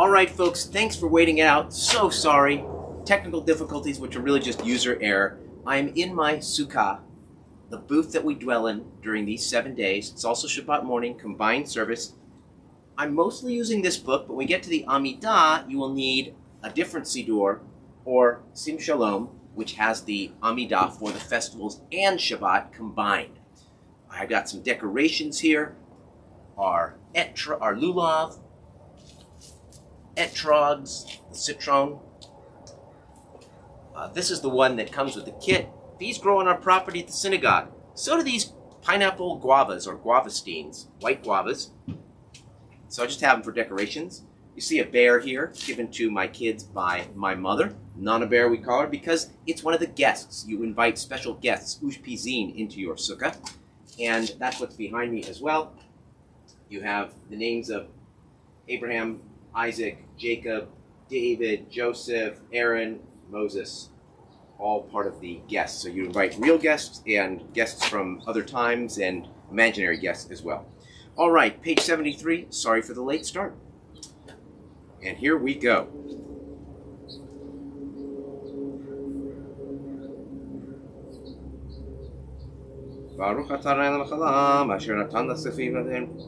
All right, folks, thanks for waiting it out. So sorry. Technical difficulties, which are really just user error. I'm in my Sukkot, the booth that we dwell in during these 7 days. It's also Shabbat morning, combined service. I'm mostly using this book, but when we get to the Amidah, you will need a different Siddur, or Sim Shalom, which has the Amidah for the festivals and Shabbat combined. I've got some decorations here, our lulav, etrogs, the citron. This is the one that comes with the kit. These grow on our property at the synagogue. So do these pineapple guavas, or guavasteins, white guavas. So I just have them for decorations. You see a bear here, given to my kids by my mother. Nana Bear, we call her, because it's one of the guests. You invite special guests, ushpizin, into your sukkah. And that's what's behind me as well. You have the names of Abraham, Isaac, Jacob, David, Joseph, Aaron, Moses, all part of the guests. So you invite real guests and guests from other times and imaginary guests as well. All right, page 73. Sorry for the late start. And here we go. Baruch atah Adonai l'mechalam, asher natan l'sefim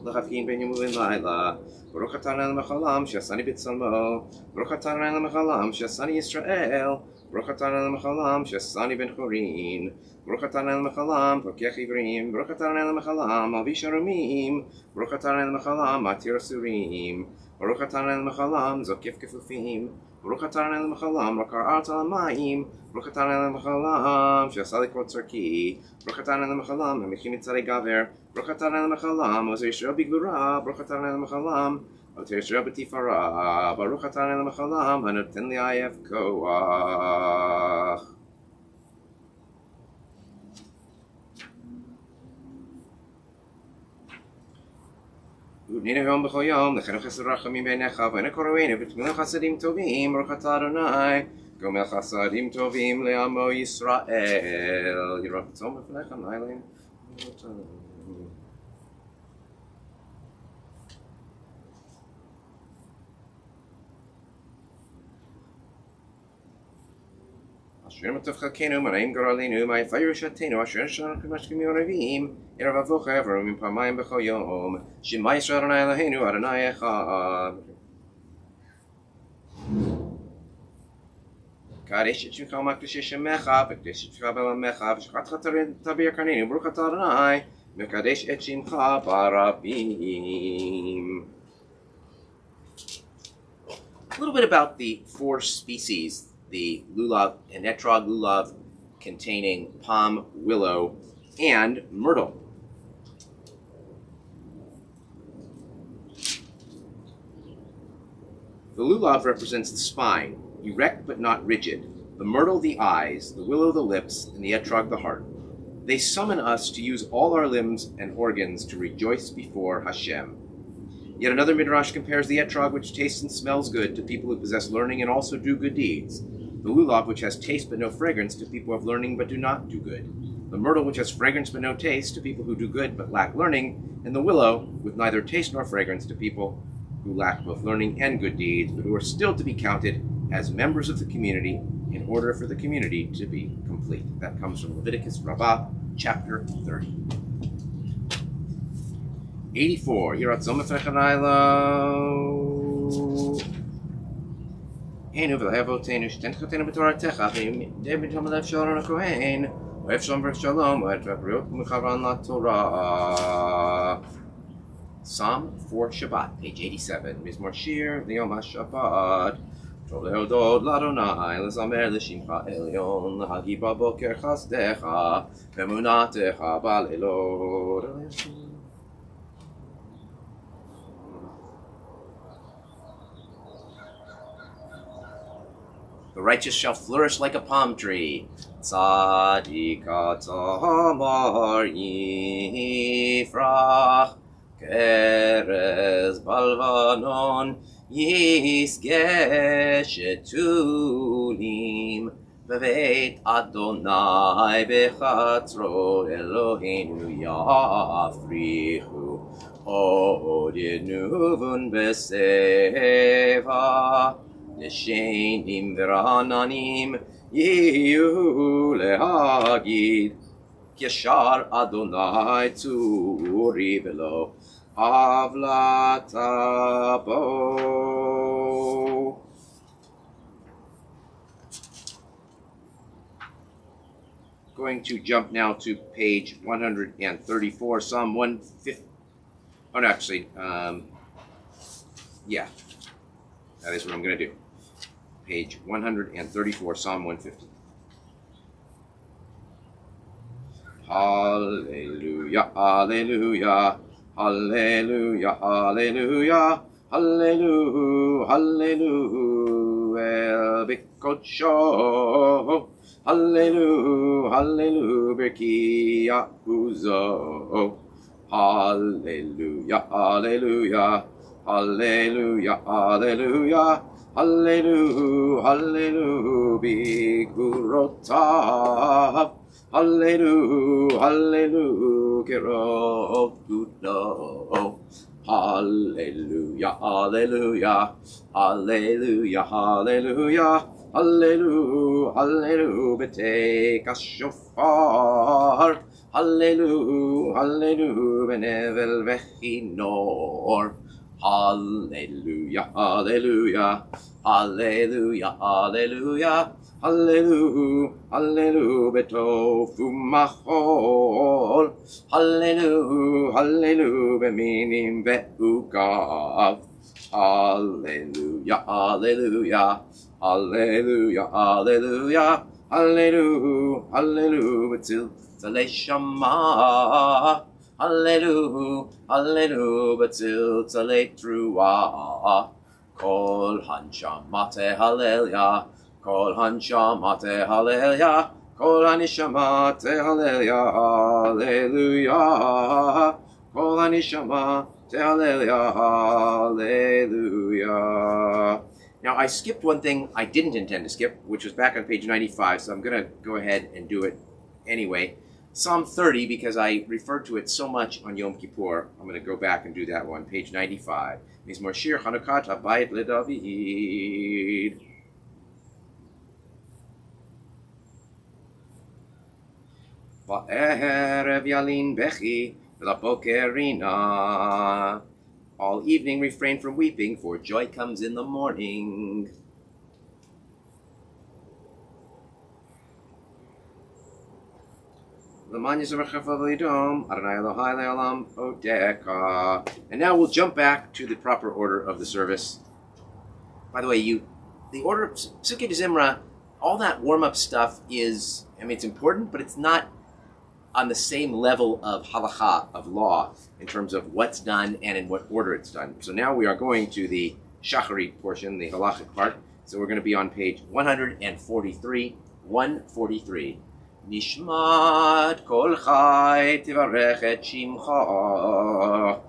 l'chavkin ben yom u'ben layla. Baruch atah Adonai l'mechalam, she'asani b'tzalmo. Baruch atah Adonai l'mechalam, she'asani Yisrael. Baruch atah Adonai l'mechalam, she'asani ben chorin. Baruch atah Adonai l'mechalam, pokech ivrim. Baruch atah Adonai l'mechalam, avish arumim. Baruch atah Adonai l'mechalam, matir asurim. Baruch atah Adonai l'mechalam, zokef kefufim. Baruch atah Adonai l'mechalam, rakar aretz al hamayim. Baruch atah Adonai l'mechalam, she'asa likrot tzarki. Baruch atah Adonai l'mechalam, hamichim mitzarei gaver. Baruch atah Adonai l'mechalam, ozer Yisrael b'gvura. Baruch atah Adonai l'mechalam, oter Yisrael b'tifara. Baruch atah Adonai l'mechalam, hanoten li'ayef koach. Udninu yom b'chol yom, l'chenu chesed rachamim b'einecha, v'eina koroenu v'tmilu chasadim tovim. Baruch atah Adonai, gomel chasadim tovim le'amo Yisrael. Yirach tzom b'fnecha nailin. Asher matov chalkenu, manaim garalenu, ma'ifay rishatenu, asher shalom k'mashkim yorevim, erav avocha evrom pamayim b'chol yom, shema Yisrael Adonai Eloheinu, Adonai echad. Kadesh et shemcha u'makdash shemecha, v'kadesh et shemcha b'elamecha, v'shachatcha tabir karnenu, baruch atah Adonai, v'kadesh et shemcha barabim. A little bit about the four species, the lulav and etrog lulav containing palm, willow, and myrtle. The lulav represents the spine, erect but not rigid, the myrtle the eyes, the willow the lips, and the etrog the heart. They summon us to use all our limbs and organs to rejoice before Hashem. Yet another midrash compares the etrog, which tastes and smells good, to people who possess learning and also do good deeds. The lulav, which has taste but no fragrance, to people who have learning but do not do good. The myrtle, which has fragrance but no taste, to people who do good but lack learning. And the willow, with neither taste nor fragrance, to people who lack both learning and good deeds, but who are still to be counted as members of the community in order for the community to be complete. That comes from Leviticus Rabbah, chapter 30. 84. Yiratzom efrechanaylo. Enu v'lehavotenu shtenchotenu b'toratecha v'debit hamalev shalom hakohen v'ef shalom v'shalom v'et v'briot m'chavan la'torah. Psalm for Shabbat, page 87. Mizmor Shir L'Yom HaShabbat. Tov lehodod l'Adonai l'zamer l'shimcha elyon l'hagi b'boker chasdecha v'emunatecha b'leilot. The righteous shall flourish like a palm tree. Tzadika tzamar yifrach kerez balvanon yisgesh etulim beveit Adonai bechatzro Eloheinu yafrichu Od yenuvun beseva Neshenim verananim Yehu lehagid Yashar Adonai Tzuri Velo Avlatabo. Going to jump now to page 134, Psalm 150. Oh, no, actually, yeah, that is what I'm going to do. Page 134, Psalm 150. Hallelujah, hallelujah, hallelujah, hallelujah, hallelujah, hallelujah, el bikocho, hallelujah, hallelujah, berkia uzo, hallelujah, hallelujah, hallelujah, hallelujah, hallelujah, hallelujah, bikurotav. Hallelujah, hallelujah, Kerov Gudo. Hallelujah, hallelujah, hallelujah, hallelujah, hallelujah, hallelujah, Beteka shofar. Hallelujah, hallelujah, Benevel vechinor. Hallelujah, hallelujah, hallelujah, hallelujah. Hallelujah, hallelujah, betofu machol. Hallelujah, hallelujah, beminim ve'ugav. Hallelujah, hallelujah, hallelujah, hallelujah, hallelujah, hallelujah, betil tzalei shama. Hallelujah, hallelujah, betil tzalei truah. Kol hanshamate hallelujah. Kol hanshamate hallelujah, kol hanishamate hallelujah, hallelujah, kol hanishamate hallelujah, hallelujah. Now I skipped one thing I didn't intend to skip, which was back on page 95, so I'm going to go ahead and do it anyway. Psalm 30, because I referred to it so much on Yom Kippur, I'm going to go back and do that one, page 95. Mizmor Shir Chanukat Habayit LeDavid. Ba'erev yalin bechi, v'laboker rina. All evening refrain from weeping, for joy comes in the morning. And now we'll jump back to the proper order of the service. By the way, the order of Sukkot Zimra, all that warm-up stuff is, it's important, but it's not on the same level of halacha, of law, in terms of what's done and in what order it's done. So now we are going to the shacharit portion, the halachic part. So we're going to be on page 143, 143. Nishmat kol chai tivarech et shimcha.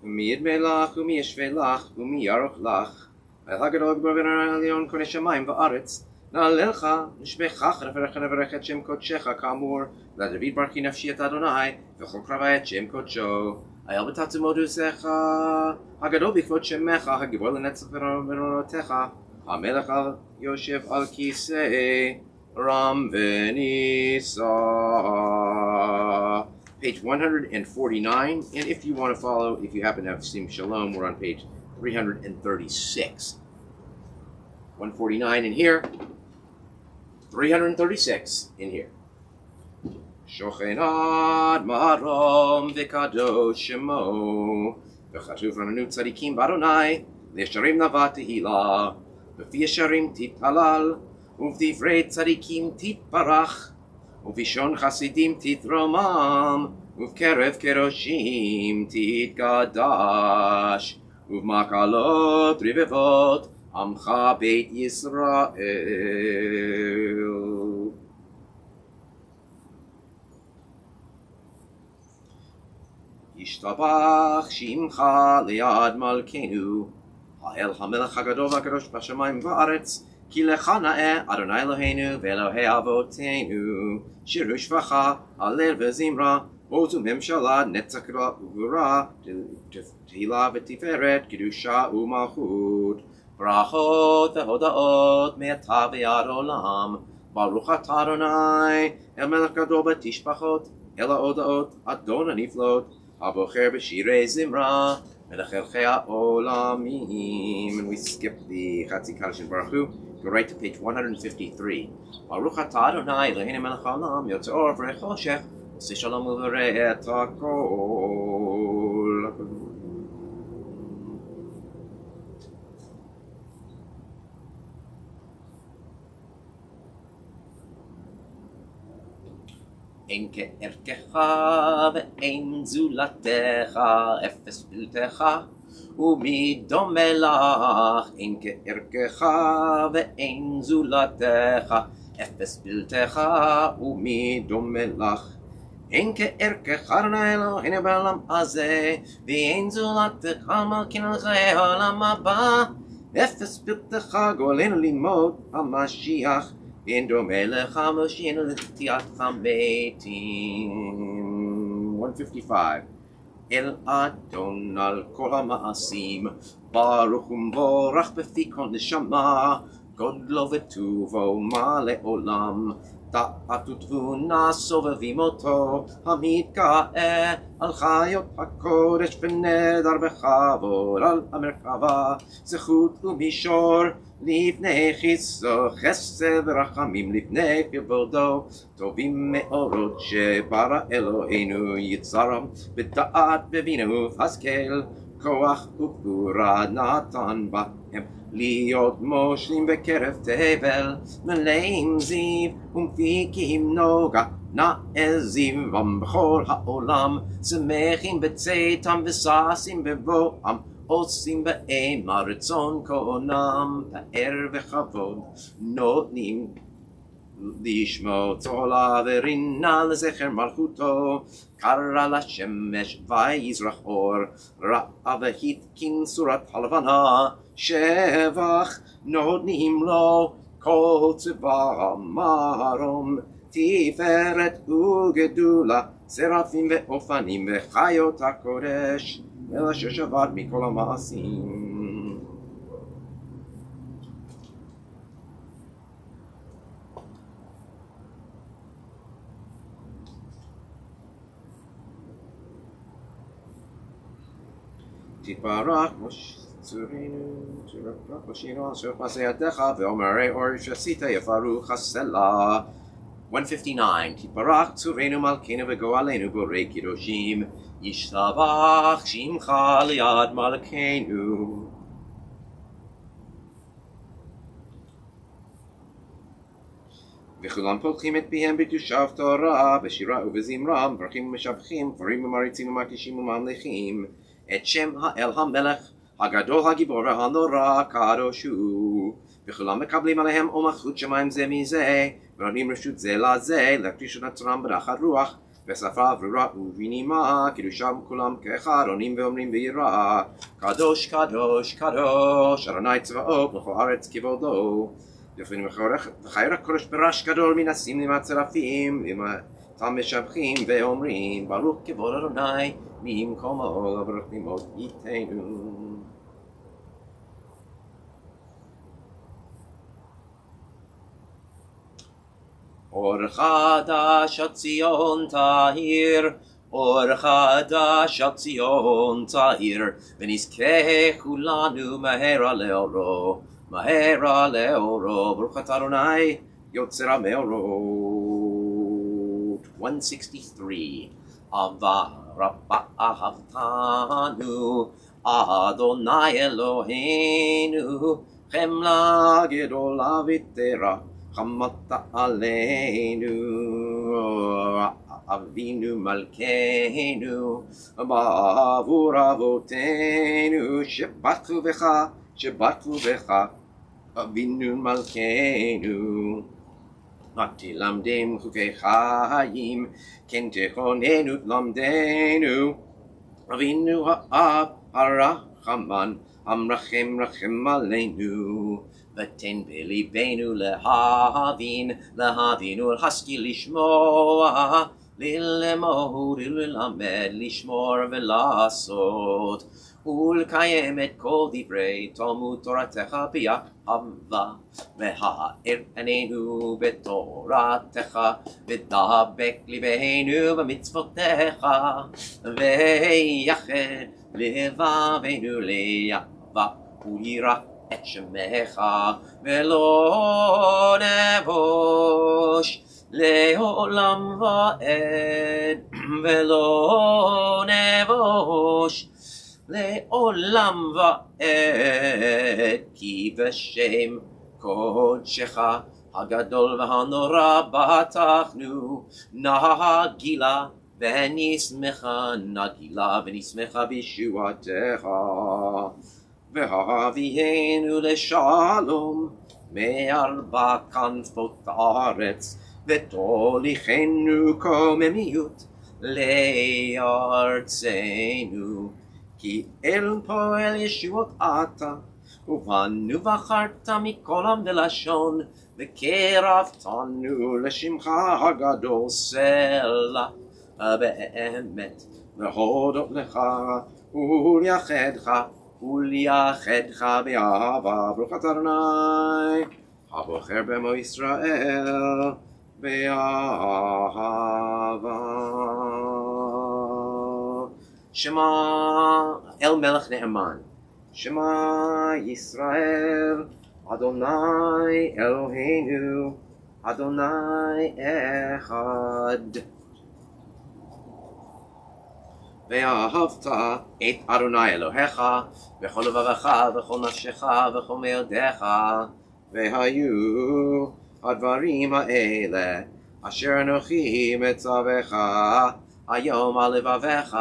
Umi yidmei lach, umi yeshvei lach, umi yaroch lach. El hagadol g'bor v'na'alion konei shamayim v'aretz. Na'alecha, nishbechach, neverech et shem kodshecha, kamur. David barki nafshi et Adonai, v'chol kravai et shem kodsho. Ayel b'tatzu modusecha. Hagadol b'kvod shemecha, hagibor l'netzach v'norotecha. Hamelech al yoshev al kisei, ram v'nisa. page 149. And if you want to follow, if you happen to have Sim Shalom, we're on page 336. 149 in here, 336 in here. Shochenad marom v'kadosh shemo v'chatuv rananu tzadikim baronai l'yesharim navat tehila v'fi yesharim tithalal uv'divrei tzadikim titbarach uv'ishon chasidim titromam uv'kerev keroshim titgadash uv'makalot rivevot Amcha Beit Yisrael. Yishtabach Shimcha Liad Malkenu Ha'el HaMelech HaGadol HaKadosh B'Shamayim V'Aretz Ki Lecha Na'eh Adonai Eloheinu V'Elohei Avotenu Shiru Shvacha Halel V'Zimra Ozu Memshala Netzakra Ugura Tehila V'Tiferet Kedusha U'Malchut Brachot ve'hodaot me'ata ve'ad olam Baruch atah Adonai El melech gadol b'tishbachot El ha'odaot Adon haniflot Abocher b'shirei zimra Melech elchei ha'olamim. And we skip the Chatzi Kaddish and Baruch Hu. Go right to page 153. Baruch atah Adonai Eloheinu melech ha'olam Yotzei or v'rei choshech Oseh shalom u'v'rei et hakol. אין כערכך ואין זולתך, אפס בלתך ומי דומה לך. אין כערכך ואין זולתך, אפס בלתך ומי דומה לך. אין כערכך אדוני אלוהינו בעולם הזה, ואין זולתך מלכנו לחיי העולם הבא. אפס בלתך גואלנו ללמוד המשיח, ואין דומה לך מושיענו לתחיית המתים. 155. אל אדון על כל המעשים, ברוך ומבורך בפי כל נשמה, גודלו וטובו מלא עולם. דעת ותבונה סובבים אותו, המתגאה על חיות הקודש ונדר בכבוד על המרכבה, זכות ומישור לפני חיסו, חסד ורחמים לפני כבודו, טובים מאורות שברא אלוהינו יצרם, בדעת בבינה ובהשכל, כוח וגבורה נתן בהם, להיות מושלים בקרב תבל, מלאים זיו ומפיקים נוגה, נעזיבם בכל העולם, שמחים בצאתם וששים בבואם, עושים בהם הרצון קונם, פאר וכבוד נותנים לשמו צהלה ורינה לזכר מלכותו, קרא לשמש ויזרח אור, ראה והתקין צורת הלבנה, שבח נותנים לו כל צבא מרום, תפארת וגדולה, שרפים ואופנים וחיות הקודש, אלא ששבת מכל המעשים. תתברך צורנו, תברך בשירו אשר מעשה ידיך, ואומרי אור שעשית יפרוך הסלע. 159. תתברך צורנו מלכנו וגואלנו בורא קדושים, ישתבח שמך ליד מלכנו. וכולם פותחים את פיהם בקדושה ובתורה, בשירה ובזמרה, מברכים ומשבחים, דברים ומריצים ומקישים וממלכים, את שם האל המלך, הגדול הגיבור והנורא קדוש הוא. וכולם מקבלים עליהם מלכות שמיים זה מזה, ונותנים רשות זה לזה, להקדיש את עצמם בנחת רוח, בשפה ברורה ובנימה, קדושם כולם כאחד, עונים ואומרים ביראה, קדוש קדוש קדוש, אדוני צבאות בכל הארץ כבודו. לפנים וחי הקודש ברעש גדול מן הסמלים והצרפים, ואתם משבחים ואומרים, ברוך כבוד אדוני, ממקומו לברך נמות איתנו. אור חדש הציון תאיר, אור חדש על ציון תאיר, ונזכה כולנו מהרה לאורו, מהרה לאורו. ברוך אתה אדוני יוצר המאורות. 163. אהבה רבה אהבתנו, אדוני אלוהינו, חמלה גדולה ותרה חמת עלינו. אבינו מלכנו בעבור אבותינו, שבטחו בך, שבטחו בך, אבינו מלכנו. תלמדם חוקי חיים, כן תכוננו תלמדנו. אבינו האב הרחמן, המרחם רחם עלינו. ותן בליבנו להבין, להבין ולהשכיל לשמוע, ללמוד וללמד, לשמור ולעשות, ולקיים את כל דברי תלמוד תורתך באהבה, והאר עינינו בתורתך, ודבק ליבנו במצוותיך, ויחד לבבינו לאהבה וליראה את שמך, ולא נבוש לעולם ועד, ולא נבוש לעולם ועד, כי בשם קודשך הגדול והנורא בטחנו, נגילה ונשמחה, נגילה ונשמחה בישועתך. והביאנו לשלום מארבע כנפות הארץ, ותוליכנו קוממיות לארצנו. כי אל פועל ישועות אתה, ובנו בחרת מכל עם ולשון, וקרבתנו לשמך הגדול. סלע באמת להודות לך ולייחדך, ולייחדך באהבה. ברוך אתה אדוני הבוחר במו ישראל באהבה. שמע אל מלך נאמן, שמע ישראל, אדוני אלוהינו, אדוני אחד. ואהבת את אדוני אלוהיך בכל לבבך וכל נפשך וכל מאודיך. והיו הדברים האלה אשר אנוכי מצווך היום על לבביך,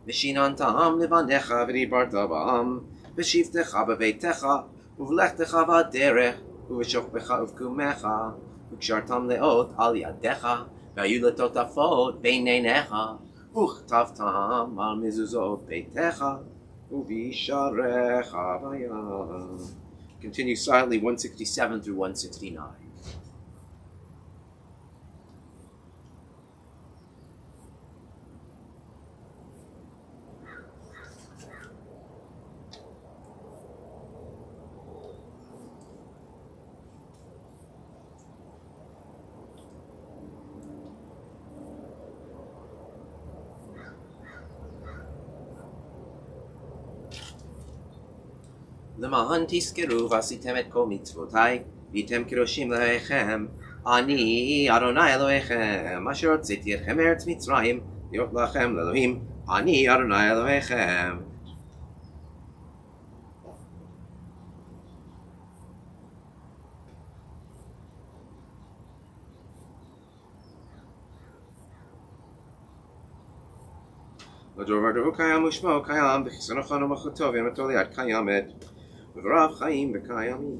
ושיננתם לבניך ודיברת בם, בשבתך בביתך ובלכתך בדרך ובשוכבך ובקומך, וקשרתם לאות על ידיך, והיו לטוטפות בין עיניך, וכתבתם על מזוזות ביתך ובשעריך בים. Continue silently 167 through 169. למען תזכרו ועשיתם את כל מצוותיי, והייתם קדושים לאלוהיכם, אני אדוני אלוהיכם, אשר הוצאתי אתכם מארץ מצרים, להיות לכם לאלוהים, אני אדוני אלוהיכם. לדור ודור קיים ושמו קיים, בחסרונך ומלכותו ואמתו ליד קיימת, ורב חיים וקיימים.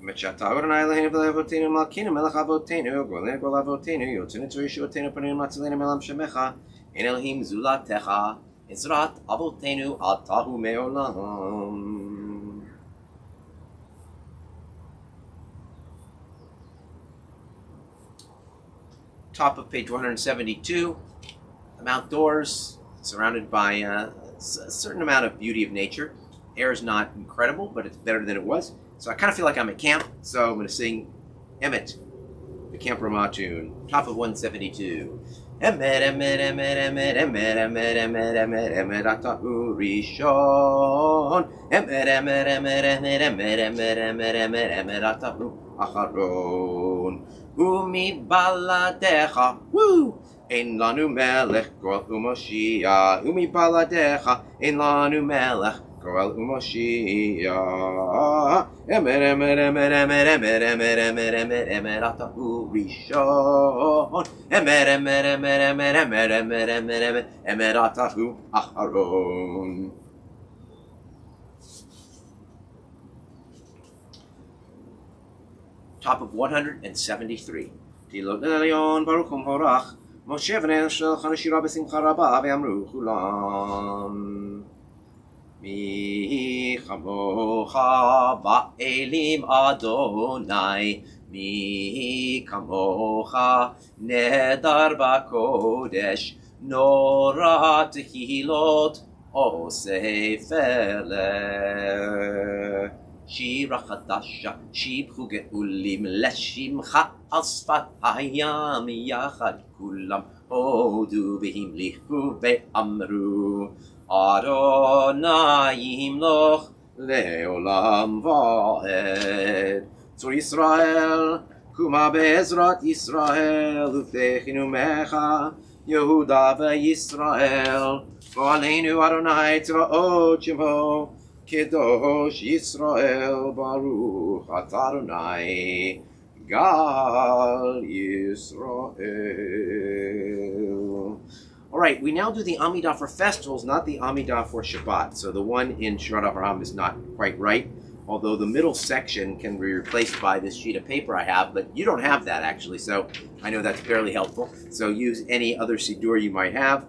אמת שאתה אדוני אלוהינו ולאבותינו מלכנו מלך אבותינו, גואלנו גואל אבותינו, יוצאנו צור ישועתנו פנינו להצילנו מעולם שמך, אין אלוהים זולתך, עזרת אבותינו אתה הוא מעולם. Top of page 172. I'm outdoors, surrounded by a certain amount of beauty of nature. Air is not incredible, but it's better than it was. So I kind of feel like I'm at camp, so I'm going to sing Emet, the Camp Ramah tune, top of 172. Emet, emet, emet, emet, emet, emet, emet, emet, emet, ata'u rishon. Emet, emet, emet, emet, emet, emet, emet, emet, emet, ata'u acharon. Umi baladecha, woo! Ein lanu melech goel u'moshiach. Umi baladecha, ein lanu melech goel u'moshiach. Emet, emet, emet, emet, emet, emet, emet, emet, emet, ata'u rishon. Emet, emet, emet, emet, emet, emet, emet, emet, emet, ata'u acharon. Top of 173. Tilot Elion Baruch Horach Moshe v'nei Shel Chanashira b'simcha rabah ve'amru chulam Mi chamocha ba'elim Adonai Mi kamocha nedar b'kodesh Nora tehilot osei feleh Shira chadasha, shibchu ge'ulim, leshimcha al sfat hayam yachad kulam, hodu v'himlichu ve'amru, Adonai yimloch le'olam va'ed. Tzur Yisrael, kuma be'ezrat Yisrael, uvdechinu mecha, Yehuda ve'Yisrael, v'aleinu Adonai tzva'ot shemo, Kedosh Yisrael Baruch Adonai Gal Yisrael. All right, we now do the Amidah for festivals, not the Amidah for Shabbat. So the one in Shabbat Avraham is not quite right, although the middle section can be replaced by this sheet of paper I have, but you don't have that actually, so I know that's fairly helpful. So use any other Siddur you might have.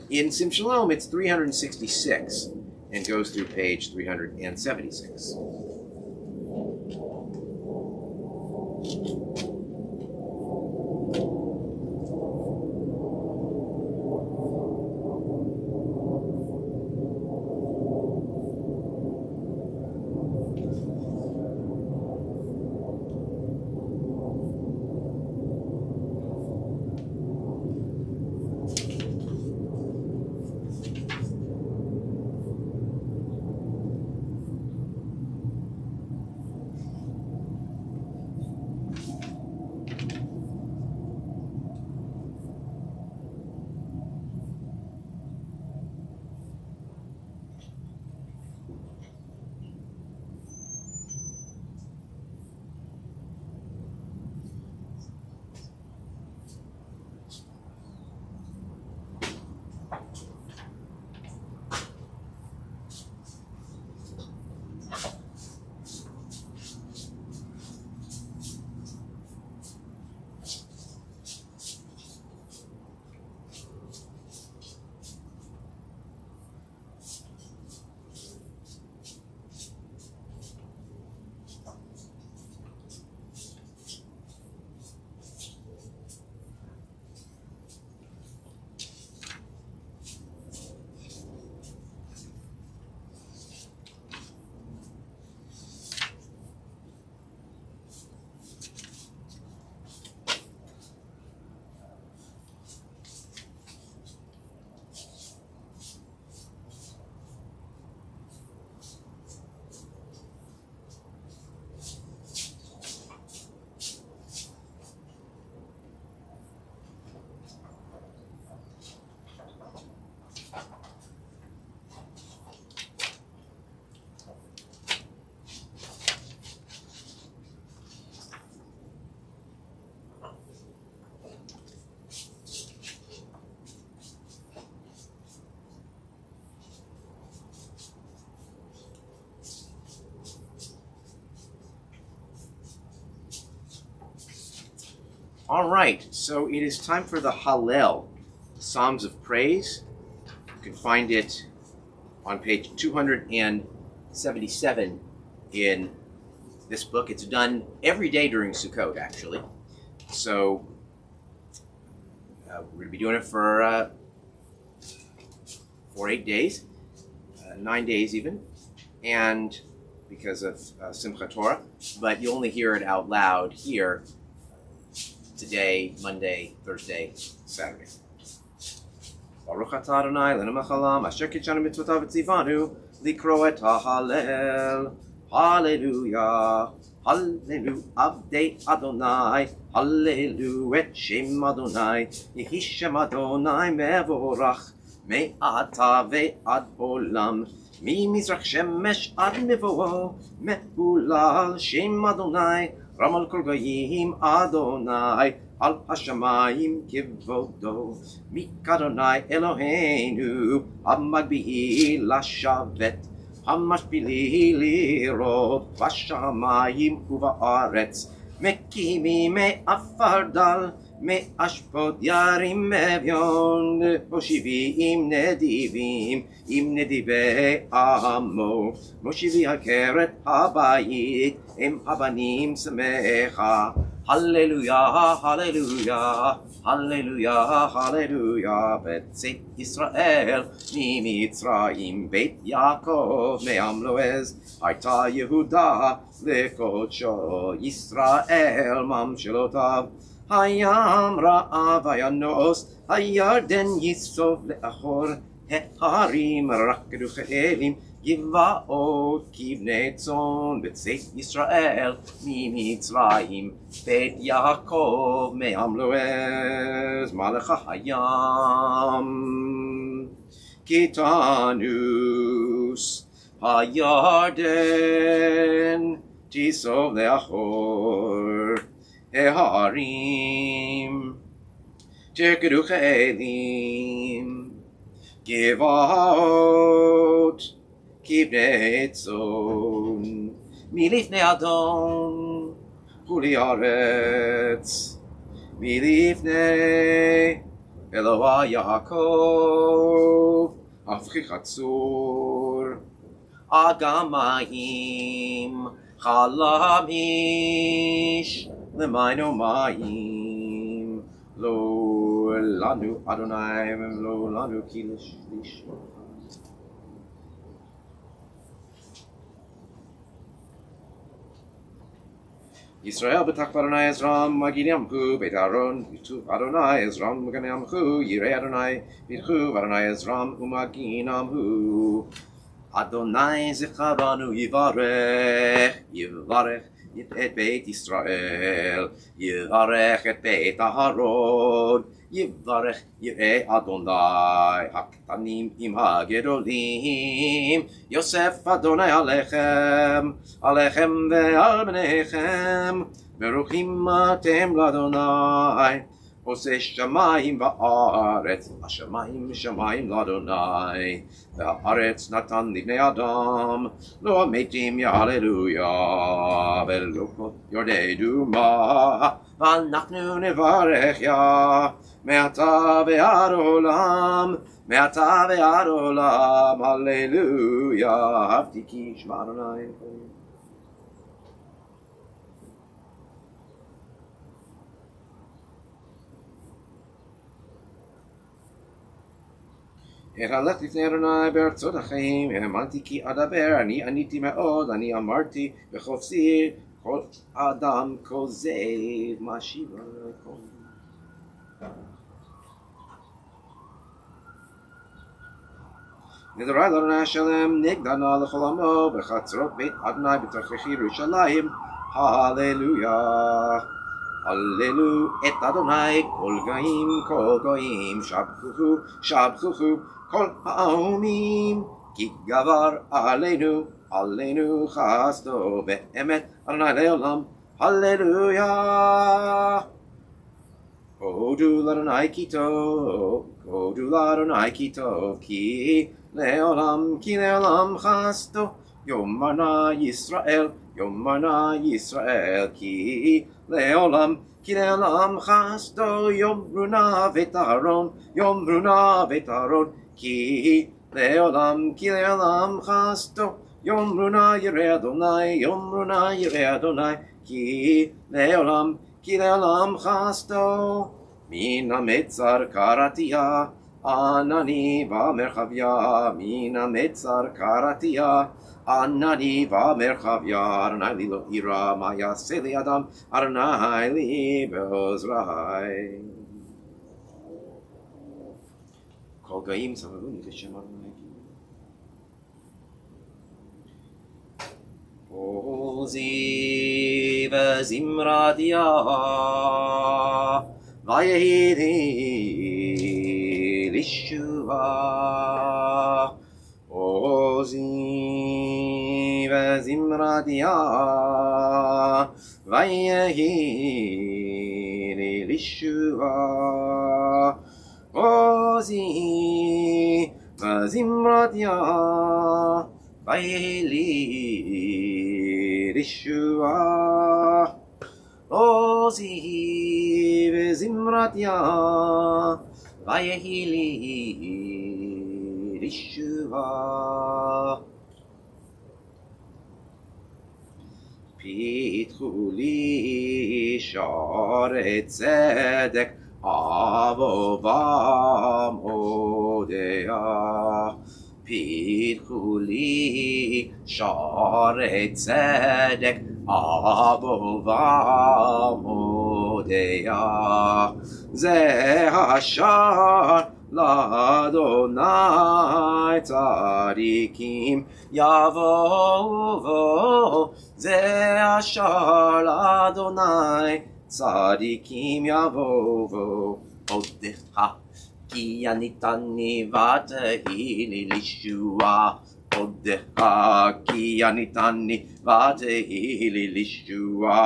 In Sim Shalom, it's 366. And goes through page 376. All right, so it is time for the Hallel, Psalms of Praise. You can find it on page 277 in this book. It's done every day during Sukkot, actually. So we're going to be doing it for 8 days, 9 days even, and because of Simchat Torah, but you only hear it out loud here today, Monday, Thursday, Saturday. Baruch atah Adonai lenu machalam asher kitshanu mitzvotav v'tzivanu likro et ha'halel. Hallelujah. Hallelu avdei Adonai. Hallelu et shem Adonai. Yehi shem Adonai mevorach me'ata ve'ad olam. ממזרח שמש עד מבואו, מהולל שם אדוני, רם על כל גויים אדוני, על השמיים כבודו. מכאדוני אלוהינו, המגביהי לשבת, המשפילי לראות, בשמיים ובארץ, מקימים מעפר דל, מאשפות ירים אביון, מושיבי עם נדיבים, עם נדיבי עמו, מושיבי עקרת הבית, עם הבנים שמחה. הללויה, הללויה, הללויה, הללויה, בצאת ישראל ממצרים, בית יעקב מעם לועז, הייתה יהודה לקודשו, ישראל ממשלותיו. הים רעב וינוס, הירדן יסוב לאחור, ההרים רקדו כאלים, גבעות כבני צאן, בצאת ישראל ממצרים, בית יעקב מעם לועז, מלך הים. כי תנוס הירדן, תסוב לאחור, ההרים תרקדו כאלים, גבעות כבני צאן, מלפני אדון חולי ארץ, מלפני אלוהי יעקב הפכי חצור, אגמים חלם איש למענו מים, לא לנו אדוני ולא לנו כי לשמוע. ישראל בטח באדוני עזרם מגן ימחו, בית אהרון בטוב אדוני עזרם מגן ימחו, ירא אדוני בטחו ואדוני עזרם ומגן ימחו. אדוני זכרנו יברך, יברך את בית ישראל, יברך את בית אהרון, יברך ירא אדוני, הקטנים עם הגדולים, יוסף אדוני עליכם, עליכם ועל בניכם, ברוכים אתם לאדוני, עושה שמיים וארץ, השמיים שמיים לאדוני, והארץ נתן לבני אדם, לא המתים יהללויה, ולא יורדי דומה, ואנחנו נברך יה, מעתה ועד עולם, מעתה ועד עולם, הללויה, אהבתי כי שמע אדוני. אהלך לפני אדוני בארצות החיים, האמנתי כי אדבר, אני עניתי מאוד, אני אמרתי בחופשי, כל אדם כוזב משיב עליכם. נדרי לאדוני השלם, נגדנה לכל עמו, בחצרות בית אדוני בתוככי ירושלים, הללויה. הללו את אדוני כל גויים, שבחו, שבחו, כל העמים, כי גבר עלינו חסדו באמת אדוני לעולם, הללויה. הודו לאדוני כי טוב, הודו לאדוני כי טוב, כי לעולם חסדו, יאמר נא ישראל, יאמר נא ישראל, כי לעולם חסדו, יאמרו נא בית אהרון, יאמרו נא בית אהרון, כי לעולם חסדו, יאמרו נא ירא אדוני, יאמרו נא ירא אדוני, כי לעולם חסדו. מן המצר קראתיה, Anani v'merchavya mina metzar karatia. Anani v'merchavya Adonai li lo ira ma yaseh li adam Adonai li be'ozrai. Kol goyim savavun v'shem Adonai. Ozi v'zimradia v'yehi lishuva. Ozi v'zimradia v'yehi lishuva. Ozi v'zimradia v'yehi lishuva. Ozi v'zimratia v'yehi lishuva. Pitchu li sharet tzedek avo v'amodea. Pitchu li sharet tzedek avo v'amodea. Ze hashar l'Adonai tzadikim yavovo. Ze hashar l'Adonai tzadikim yavovo. Odecha ki anitani v'tehi li lishua. Odecha ki anitani v'tehi li lishua.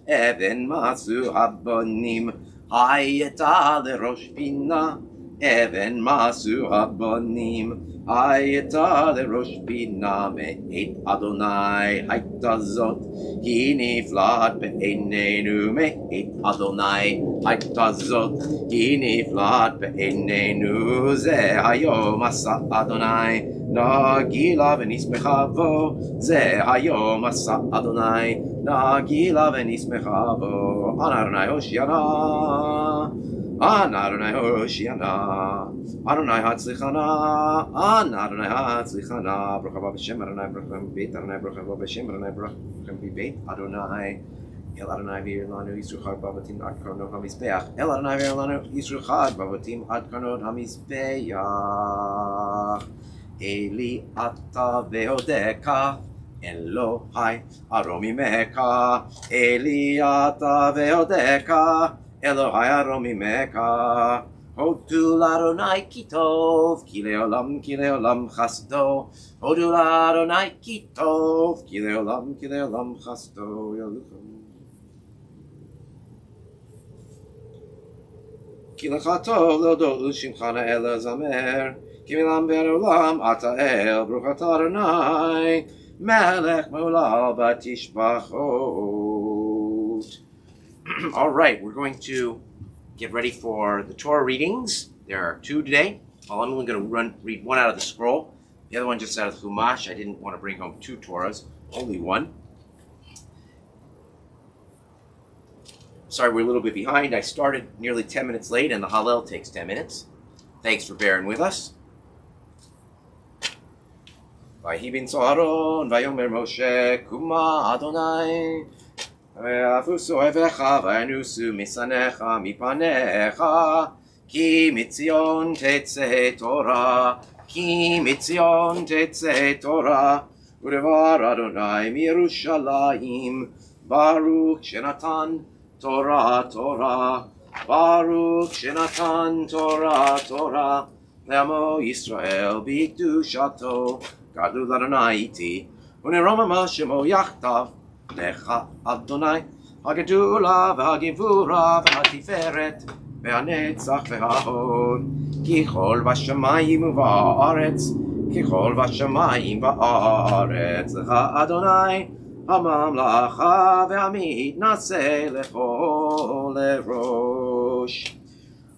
Even masu habonim hayeta lerosh bina. Even masu habonim hayeta lerosh bina. Me'et Adonai hayta zot ki niflat be'einenu. Me'et Adonai hayta zot ki niflat be'einenu. Ze hayom asa Adonai nagila v'nismecha bo. Ze hayom asa Adonai nagila v'nismecha bo. Adonai Hoshiana, Adonai Hoshiana, Adonai Hatzlichana, Adonai Hatzlichana. Baruch haba b'shem Adonai, baruch haba b'beit Adonai, baruch haba b'shem Adonai, baruch haba b'beit Adonai. El Adonai v'yirlanu Yisruchad b'avatim ad karnot hamizbeach. El Adonai v'yirlanu Yisruchad b'avatim ad karnot hamizbeach. Eli ata ve'odeka Elohai aromimeka. Eli ata ve'odeka Elohai aromimeka. Hodu l'Adonai kitov ki leolam chasdo. Hodu l'Adonai kitov ki leolam chasdo. Ki lecha tov leodot shimchana el zamer. Ki milam be'olam ata el Baruch atah Adonai melech me'olam batishbachot. All right, we're going to get ready for the Torah readings. There are two today. Well, I'm only going to read one out of the scroll. The other one just out of the Chumash. I didn't want to bring home two Torahs, only one. Sorry, we're a little bit behind. I started nearly 10 minutes late, and the Hallel takes 10 minutes. Thanks for bearing with us. Vayi bin Soharon, Vayomer Moshe, Kuma Adonai. Ve'afusu ovecha, v'yanusu misanecha mipanecha. Ki mitzion tetzeh Torah, ki mitzion tetzeh Torah. Udevar Adonai miYerushalayim, Baruch shenatan Torah, Torah. Baruch shenatan Torah, Torah. Le'amo Yisrael b'kedushato. Gadol Adonai iti, u'neromama shemo yachtav. Lecha Adonai, hagedula v'hagivura v'hatiferet, v'hanetzach v'hahod. Kichol v'shamayim v'haaretz, kichol v'shamayim v'haaretz. Lecha Adonai, hamamlacha v'hamid naseh lechol lerosh.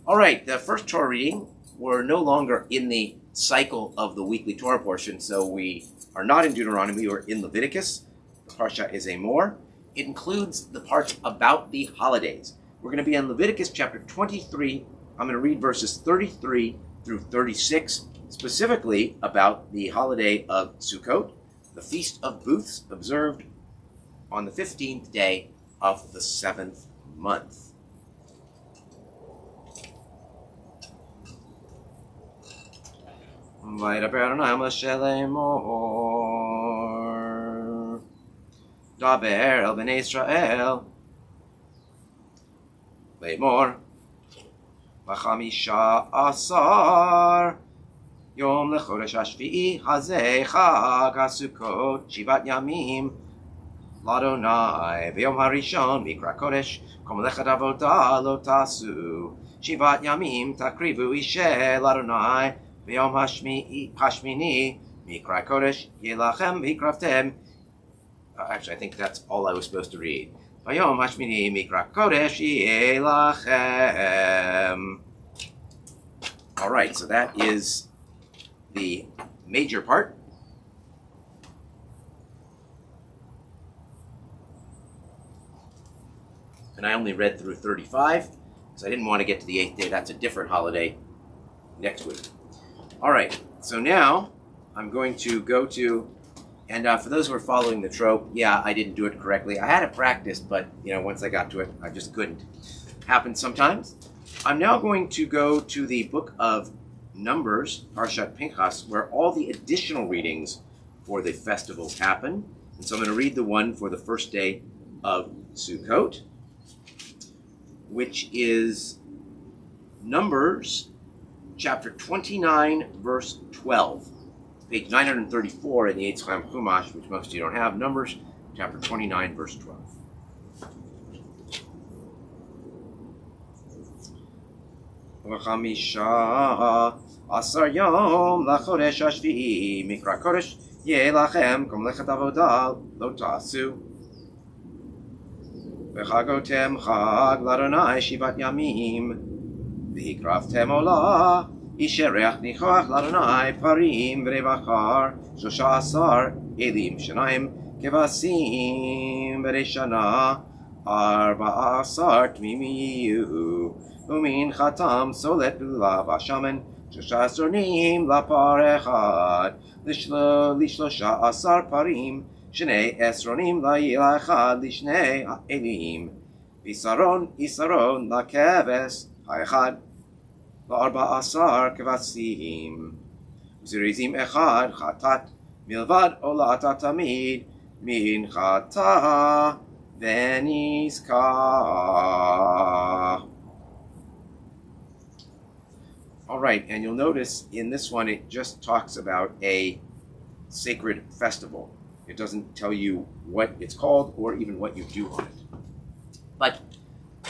All right, the first Torah reading, we're no longer in the cycle of the weekly Torah portion, so we are not in Deuteronomy, we're in Leviticus. The parsha is a more. It includes the parts about the holidays. We're going to be in Leviticus chapter 23. I'm going to read verses 33 through 36, specifically about the holiday of Sukkot, the Feast of Booths, observed on the 15th day of the 7th month. וידבר אדוני אל משה לאמור, דבר אל בני ישראל לאמור, ב15 יום לחודש השביעי הזה חג הסוכות 7 ימים לאדוני, ביום הראשון מקרא קודש כל מלאכת עבודה לא תעשו, 7 ימים תקריבו אישה לאדוני, ביום השמיני מקרא קודש יהיה לכם והקרבתם. Actually, I think that's all I was supposed to read. ביום השמיני מקרא קודש יהיה לכם. All right, so that is the major part. And I only read through 35 because I didn't want to get to the 8th day. That's a different holiday next week. All right, so now I'm going to go to, and for those who are following the trope, yeah, I didn't do it correctly. I had it practiced, but once I got to it, I just couldn't. Happens sometimes. I'm now going to go to the book of Numbers, Parshat Pinchas, where all the additional readings for the festivals happen. And so I'm going to read the one for the first day of Sukkot, which is Numbers chapter 29, verse 12. Page 934 in the Eitz Chaim Chumash, which most of you don't have. Numbers chapter 29, verse 12. ו15 יום לחודש השביעי מקרא קודש יהיה לכם כמלאכת עבודה לא תעשו. וחגותם חג לאדוני 7 ימים, והקרבתם עולה איש ירח ניחוח לאדוני פרים ובקר 13 אלים שניים כבשים בני שנה 14 תמימים יהיו, ומנחתם סולת בלולה בשמן 13 עונים לפר אחד, ל13 פרים 12 עונים לאיל אחד לשני אלים, ויסרון לכבש האחד ל14 כבשים, וזריזים אחד חטאת מלבד עולת התמיד מנחתה ונזכה. All right, and you'll notice in this one it just talks about a sacred festival. It doesn't tell you what it's called or even what you do on it. But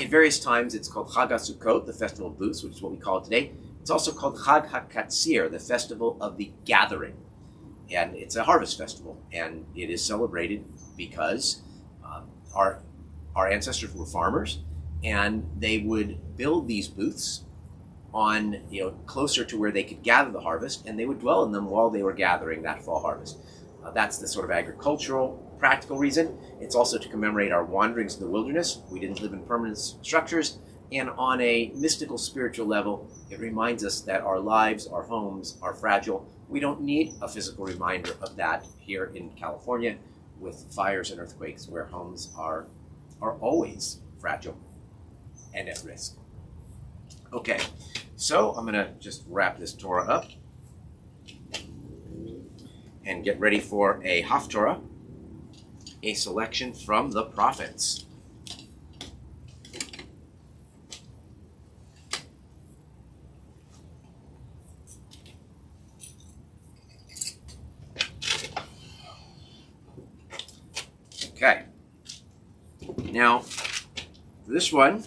in various times it's called Chag HaSukkot, the festival of booths, which is what we call it today. It's also called Chag HaKatsir, the festival of the gathering. And it's a harvest festival, and it is celebrated because our ancestors were farmers, and they would build these booths on, closer to where they could gather the harvest, and they would dwell in them while they were gathering that fall harvest. That's the sort of agricultural, practical reason. It's also to commemorate our wanderings in the wilderness. We didn't live in permanent structures, and on a mystical, spiritual level, it reminds us that our lives, our homes are fragile. We don't need a physical reminder of that here in California with fires and earthquakes, where homes are always fragile and at risk. Okay, so I'm going to just wrap this Torah up and get ready for a Haftorah, a selection from the prophets. Okay, now for this one,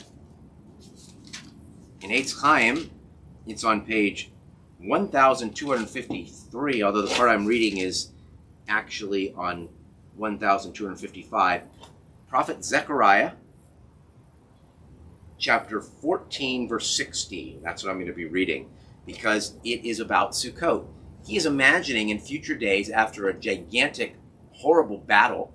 in Eitz Chaim, it's on page 1253, although the part I'm reading is actually on 1255. Prophet Zechariah, chapter 14, verse 16. That's what I'm going to be reading, because it is about Sukkot. He is imagining in future days, after a gigantic, horrible battle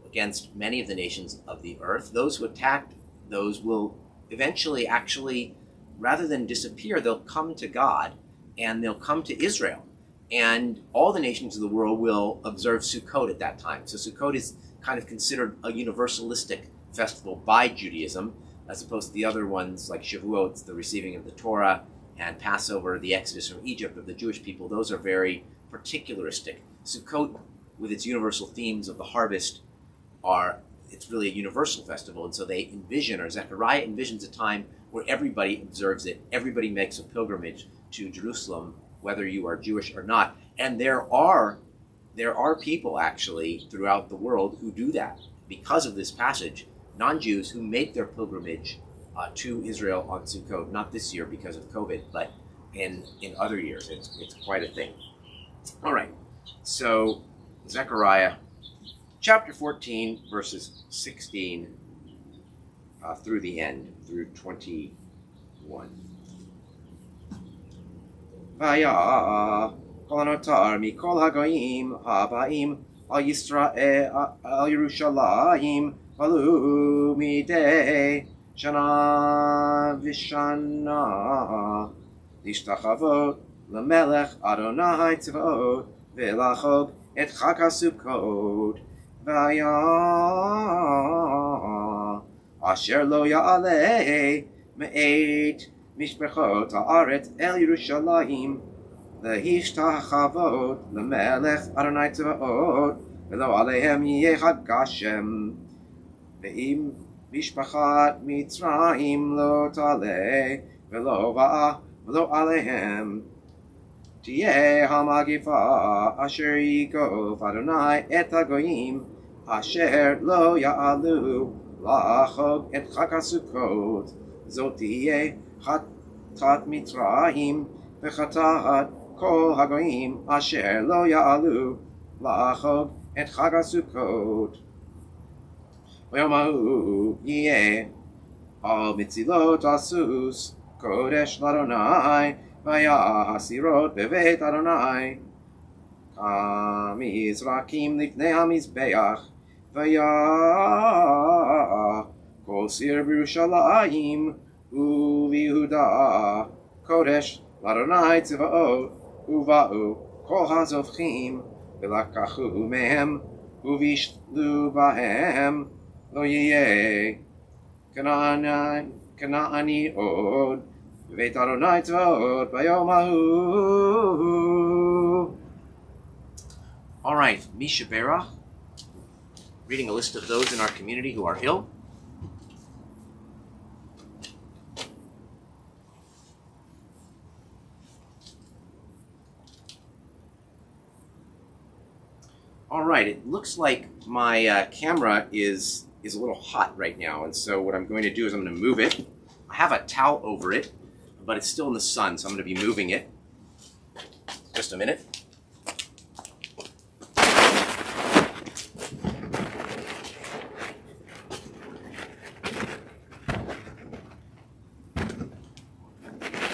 against many of the nations of the earth, those who attacked those will eventually actually rather than disappear, they'll come to God and they'll come to Israel. And all the nations of the world will observe Sukkot at that time. So Sukkot is kind of considered a universalistic festival by Judaism, as opposed to the other ones like Shavuot, the receiving of the Torah, and Passover, the exodus from Egypt of the Jewish people. Those are very particularistic. Sukkot, with its universal themes of the harvest, it's really a universal festival. And so they envision, or Zechariah envisions, a time where everybody observes it. Everybody makes a pilgrimage to Jerusalem, whether you are Jewish or not. And there are people actually throughout the world who do that because of this passage. Non-Jews who make their pilgrimage to Israel on Sukkot, not this year because of COVID, but in other years. It's quite a thing. All right, so Zechariah chapter 14, verses 16 through the end, through 21. Vaya kol hanotar mikol hagoyim habaim al Yisrael al Yerushalayim valu midei shana v'shana lishtachavot lemelech Adonai tzvaot v'lachog et chag haSukkot vaya asher lo ya'aleh me'et mishpechot haaretz el Yerushalayim להשתחוות למלך אדוני צבאות ולא עליהם יהיה חג גשם ואם משפחת מצרים לא תעלה ולא באה ולא עליהם תהיה המגפה אשר יגוף אדוני את הגויים אשר לא יעלו לחוג את חג הסוכות זאת תהיה חטאת מצרים וחטאת כל הגויים אשר לא יעלו לחוג את חג הסוכות. ביום ההוא יהיה על מצילות הסוס קודש לאדוני והיה הסירות בבית אדוני כמזרקים לפני המזבח והיה כל סיר בירושלים וביהודה קודש לאדוני צבאות ובאו כל הזובחים ולקחו מהם ובישלו בהם לא יהיה כנעני עוד בבית אדוני צבאות ביום ההוא. All right, Misha Berach, reading a list of those in our community who are ill. All right, it looks like my camera is a little hot right now, and so what I'm going to do is I'm going to move it. I have a towel over it, but it's still in the sun, so I'm going to be moving it. Just a minute.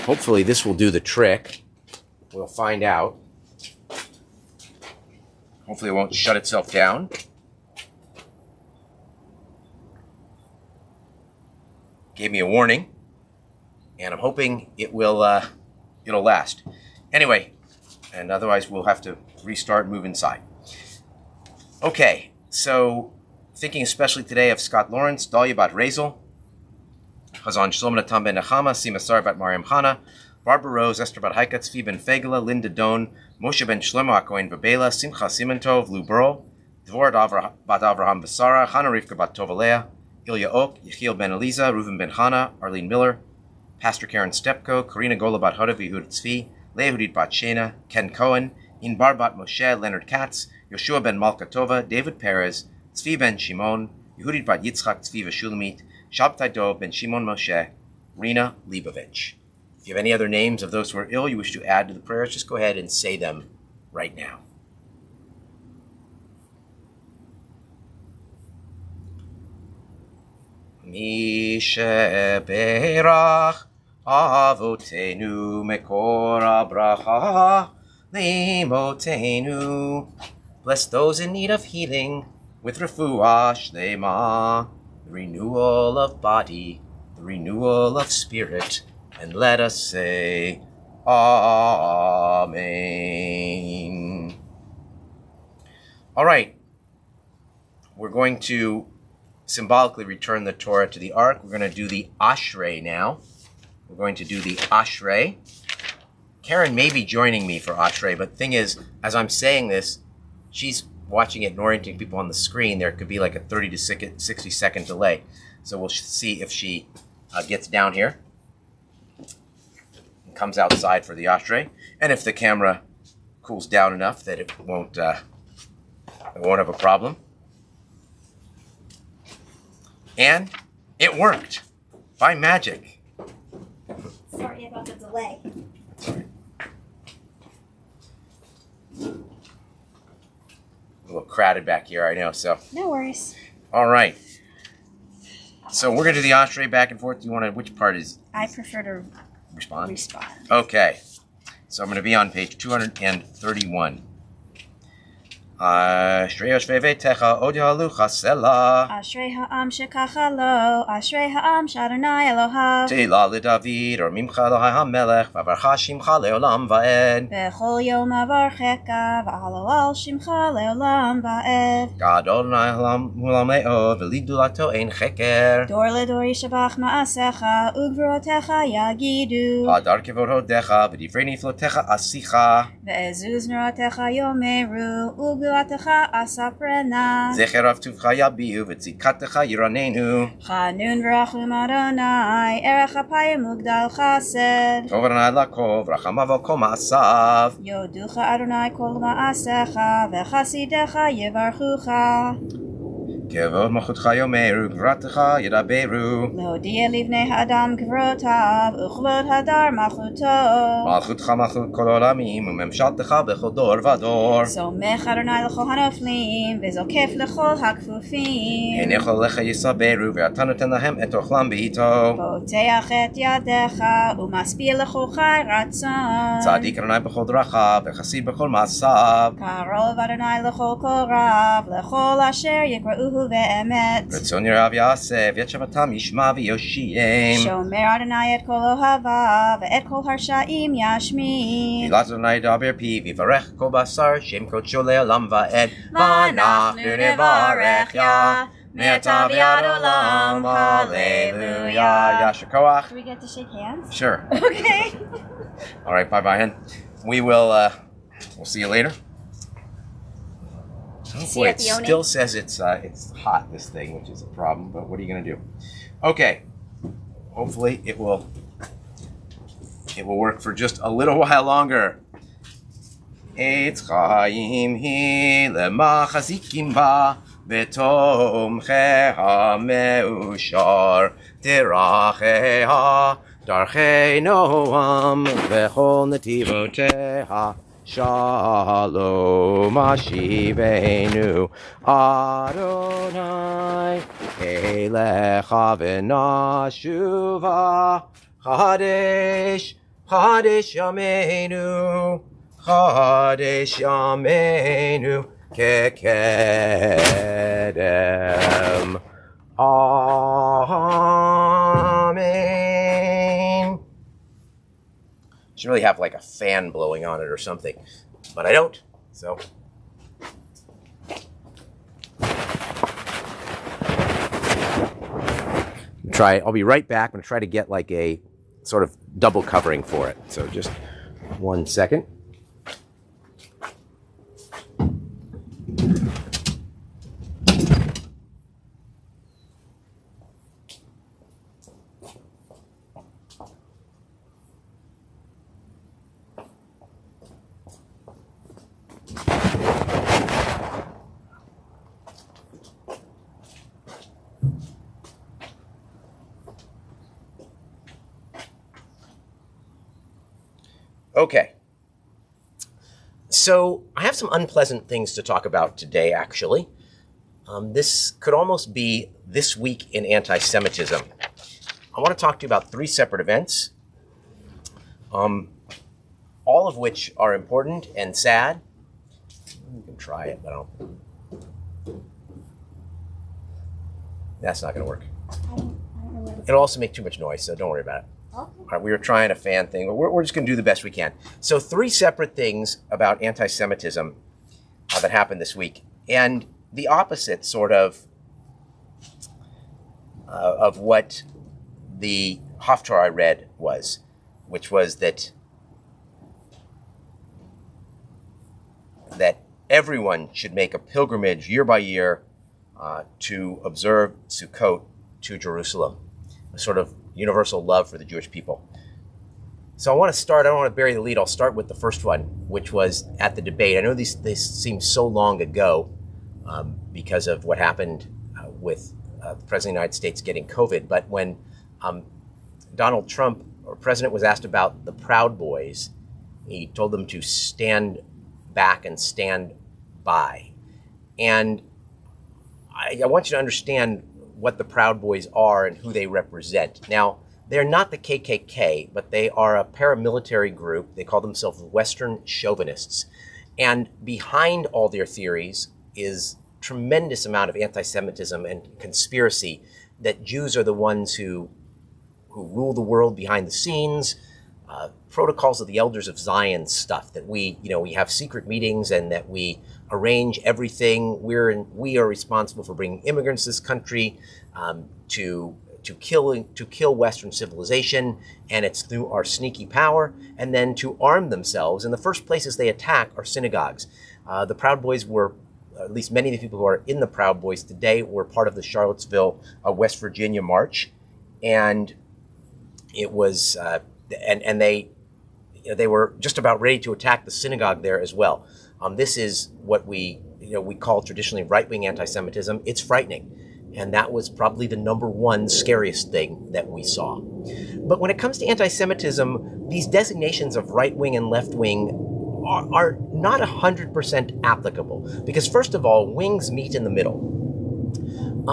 Hopefully this will do the trick. We'll find out. Hopefully it won't shut itself down. Gave me a warning, and I'm hoping it'll last. Anyway, and otherwise we'll have to restart and move inside. Okay, so thinking especially today of Scott Lawrence, Dalia Bat Razel, Chazan Shlomo Natan Ben Nechama, Sima Sar Bat Mariam Chana, Barbara Rose, Esther Bat Haika, Tzvi Ben Fegela, Linda Doan, Moshe Ben Shlomo Akoin Babela, Simcha Simantov, Lou Burl, Dvor Bat Avraham Basara, Chana Rivka Bat Tovalea, Ilya Ok, Yechiel Ben Eliza, Reuven Ben Hana, Arlene Miller, Pastor Karen Stepko, Karina Gola Bat Hodav, Yehud Tzvi, Lehudit Bat Shena, Ken Cohen, Inbar Bat Moshe, Leonard Katz, Yoshua Ben Malka Tova, David Perez, Tzvi Ben Shimon, Yehudit Bat Yitzchak Tzvi Veshulamit, Shabtai Dov Ben Shimon Moshe, Rina Leibovich. If you have any other names of those who are ill you wish to add to the prayers, just go ahead and say them right now. Misheberach Avotenu Mekor Abraha Limotenu. Bless those in need of healing with refuah shlema, the renewal of body, the renewal of spirit, And let us say, Amen. All right. We're going to symbolically return the Torah to the ark. We're going to do the Ashrei now. We're going to do the Ashrei. Karen may be joining me for Ashrei, but the thing is, as I'm saying this, she's watching it and orienting people on the screen. There could be like a 30 to 60 second delay. So we'll see if she gets down here and comes outside for the Ashrei. And if the camera cools down enough that it won't have a problem. And it worked by magic. Sorry about the delay. That's right. A little crowded back here, I know, so. No worries. All right. So we're going to do the Ashrei back and forth. Do you want to, which part is? I prefer to respond. Okay. So I'm going to be on page 231. Ashrei Yoshvei Veitecha Od Yahalu Chasela. Ashrei ha'am shekacha lo, Ashrei ha'am sh'Adonai Elohav. Tehillah leDavid, or Mimcha Elohai HaMelech, V'avarcha Shimcha le'olam va'ed. Bechol yom avarcheka, v'halal al shimcha le'olam va'ed. Gadol Adonai Hulam le'od, v'ligdulato ein cheker. Dor ledor yishavach ma'asecha, ugvrotecha yagidu. Hadar kevod hodecha, v'divrei niflotecha asicha. Ve'ezuz neratecha yomeru, ugvrotecha asaprena. Zecher av tuvcha yabiu, v'tzikatecha yiranenu. Chanun v'rachum Adonai, erech apayim ugdal chased. Tov Adonai lakov, rachamav al kol ma'asav. Yoducha Adonai kol ma'asecha, v'chasidecha yivarchucha. Kevod malchutcha yomeru, gvratecha yidaberu. Lehodia livnei ha'adam kvrotav, uchvod hadar malchuto. Malchutcha malchut kol olamim, umemshaltecha bechol dor vador. Somech Adonai l'chol hanoflim, v'zokef l'chol hakfufim. Einechol lecha yisaberu, ve'ata noten lahem et ochlam be'ito. Poteach et yadecha, umaspil l'chol chai ratzon. Tzadik Adonai bechol drachav, v'chasid bechol ma'asav. Karov Adonai l'chol kol rav, l'chol asher yikra'uhu ve'emet. Ratzon yirav yaseh, v'yet shavatam yishma v'yoshiem. Shomer Adonai et kol ohava, ve'et kol harshaim yashmi. Hilat Adonai daber pi, v'varech kol basar, shem kodsho le'olam va'ed. V'anachnu nevarech ya, me'ata v'yad olam, hallelujah. Yasher koach. Do we get to shake hands? Sure. Okay. All right, bye-bye, and we will, we'll see you later. Oh See boy, you it at the Oni. still says it's hot, this thing, which is a problem, but what are you going to do? Okay, hopefully it will work for just a little while longer. Eitz chayim hi lemachazikim ba v'tomcheha meushar teracheha darchei noam v'chol netivoteha Shalom Ashivenu Adonai Elecha v'nashuva Chadesh Chadesh Yameinu Chadesh Yameinu Kekedem Amen. Should really have like a fan blowing on it or something, but I don't. So I'll be right back. I'm gonna try to get like a sort of double covering for it. So just 1 second. Okay, so I have some unpleasant things to talk about today, actually. This could almost be This Week in Anti-Semitism. I want to talk to you about 3 separate events, all of which are important and sad. You can try it, but I don't. That's not going to work. I don't know where It'll also make too much noise, so don't worry about it. Okay. All right, we were trying a fan thing, but we're just going to do the best we can. So 3 separate things about anti-Semitism that happened this week, and the opposite sort of what the Haftarah I read was, which was that everyone should make a pilgrimage year by year to observe Sukkot to Jerusalem, a sort of universal love for the Jewish people. So I want to start, I don't want to bury the lead, I'll start with the first one, which was at the debate. I know this seems so long ago because of what happened with the President of the United States getting COVID, but when Donald Trump, or President, was asked about the Proud Boys, he told them to stand back and stand by. And I want you to understand what the Proud Boys are and who they represent. Now, they're not the KKK, but they are a paramilitary group. They call themselves Western chauvinists. And behind all their theories is tremendous amount of anti-Semitism and conspiracy that Jews are the ones who rule the world behind the scenes, protocols of the elders of Zion stuff, that we have secret meetings and that we arrange everything. We are responsible for bringing immigrants to this country, to kill Western civilization, and it's through our sneaky power, and then to arm themselves. And the first places they attack are synagogues. The Proud Boys were, at least many of the people who are in the Proud Boys today, were part of the Charlottesville, West Virginia march, and it was, and they were just about ready to attack the synagogue there as well. This is what we call traditionally right-wing anti-Semitism. It's frightening. And that was probably the number one scariest thing that we saw. But when it comes to anti-Semitism, these designations of right-wing and left-wing are not 100% applicable. Because first of all, wings meet in the middle.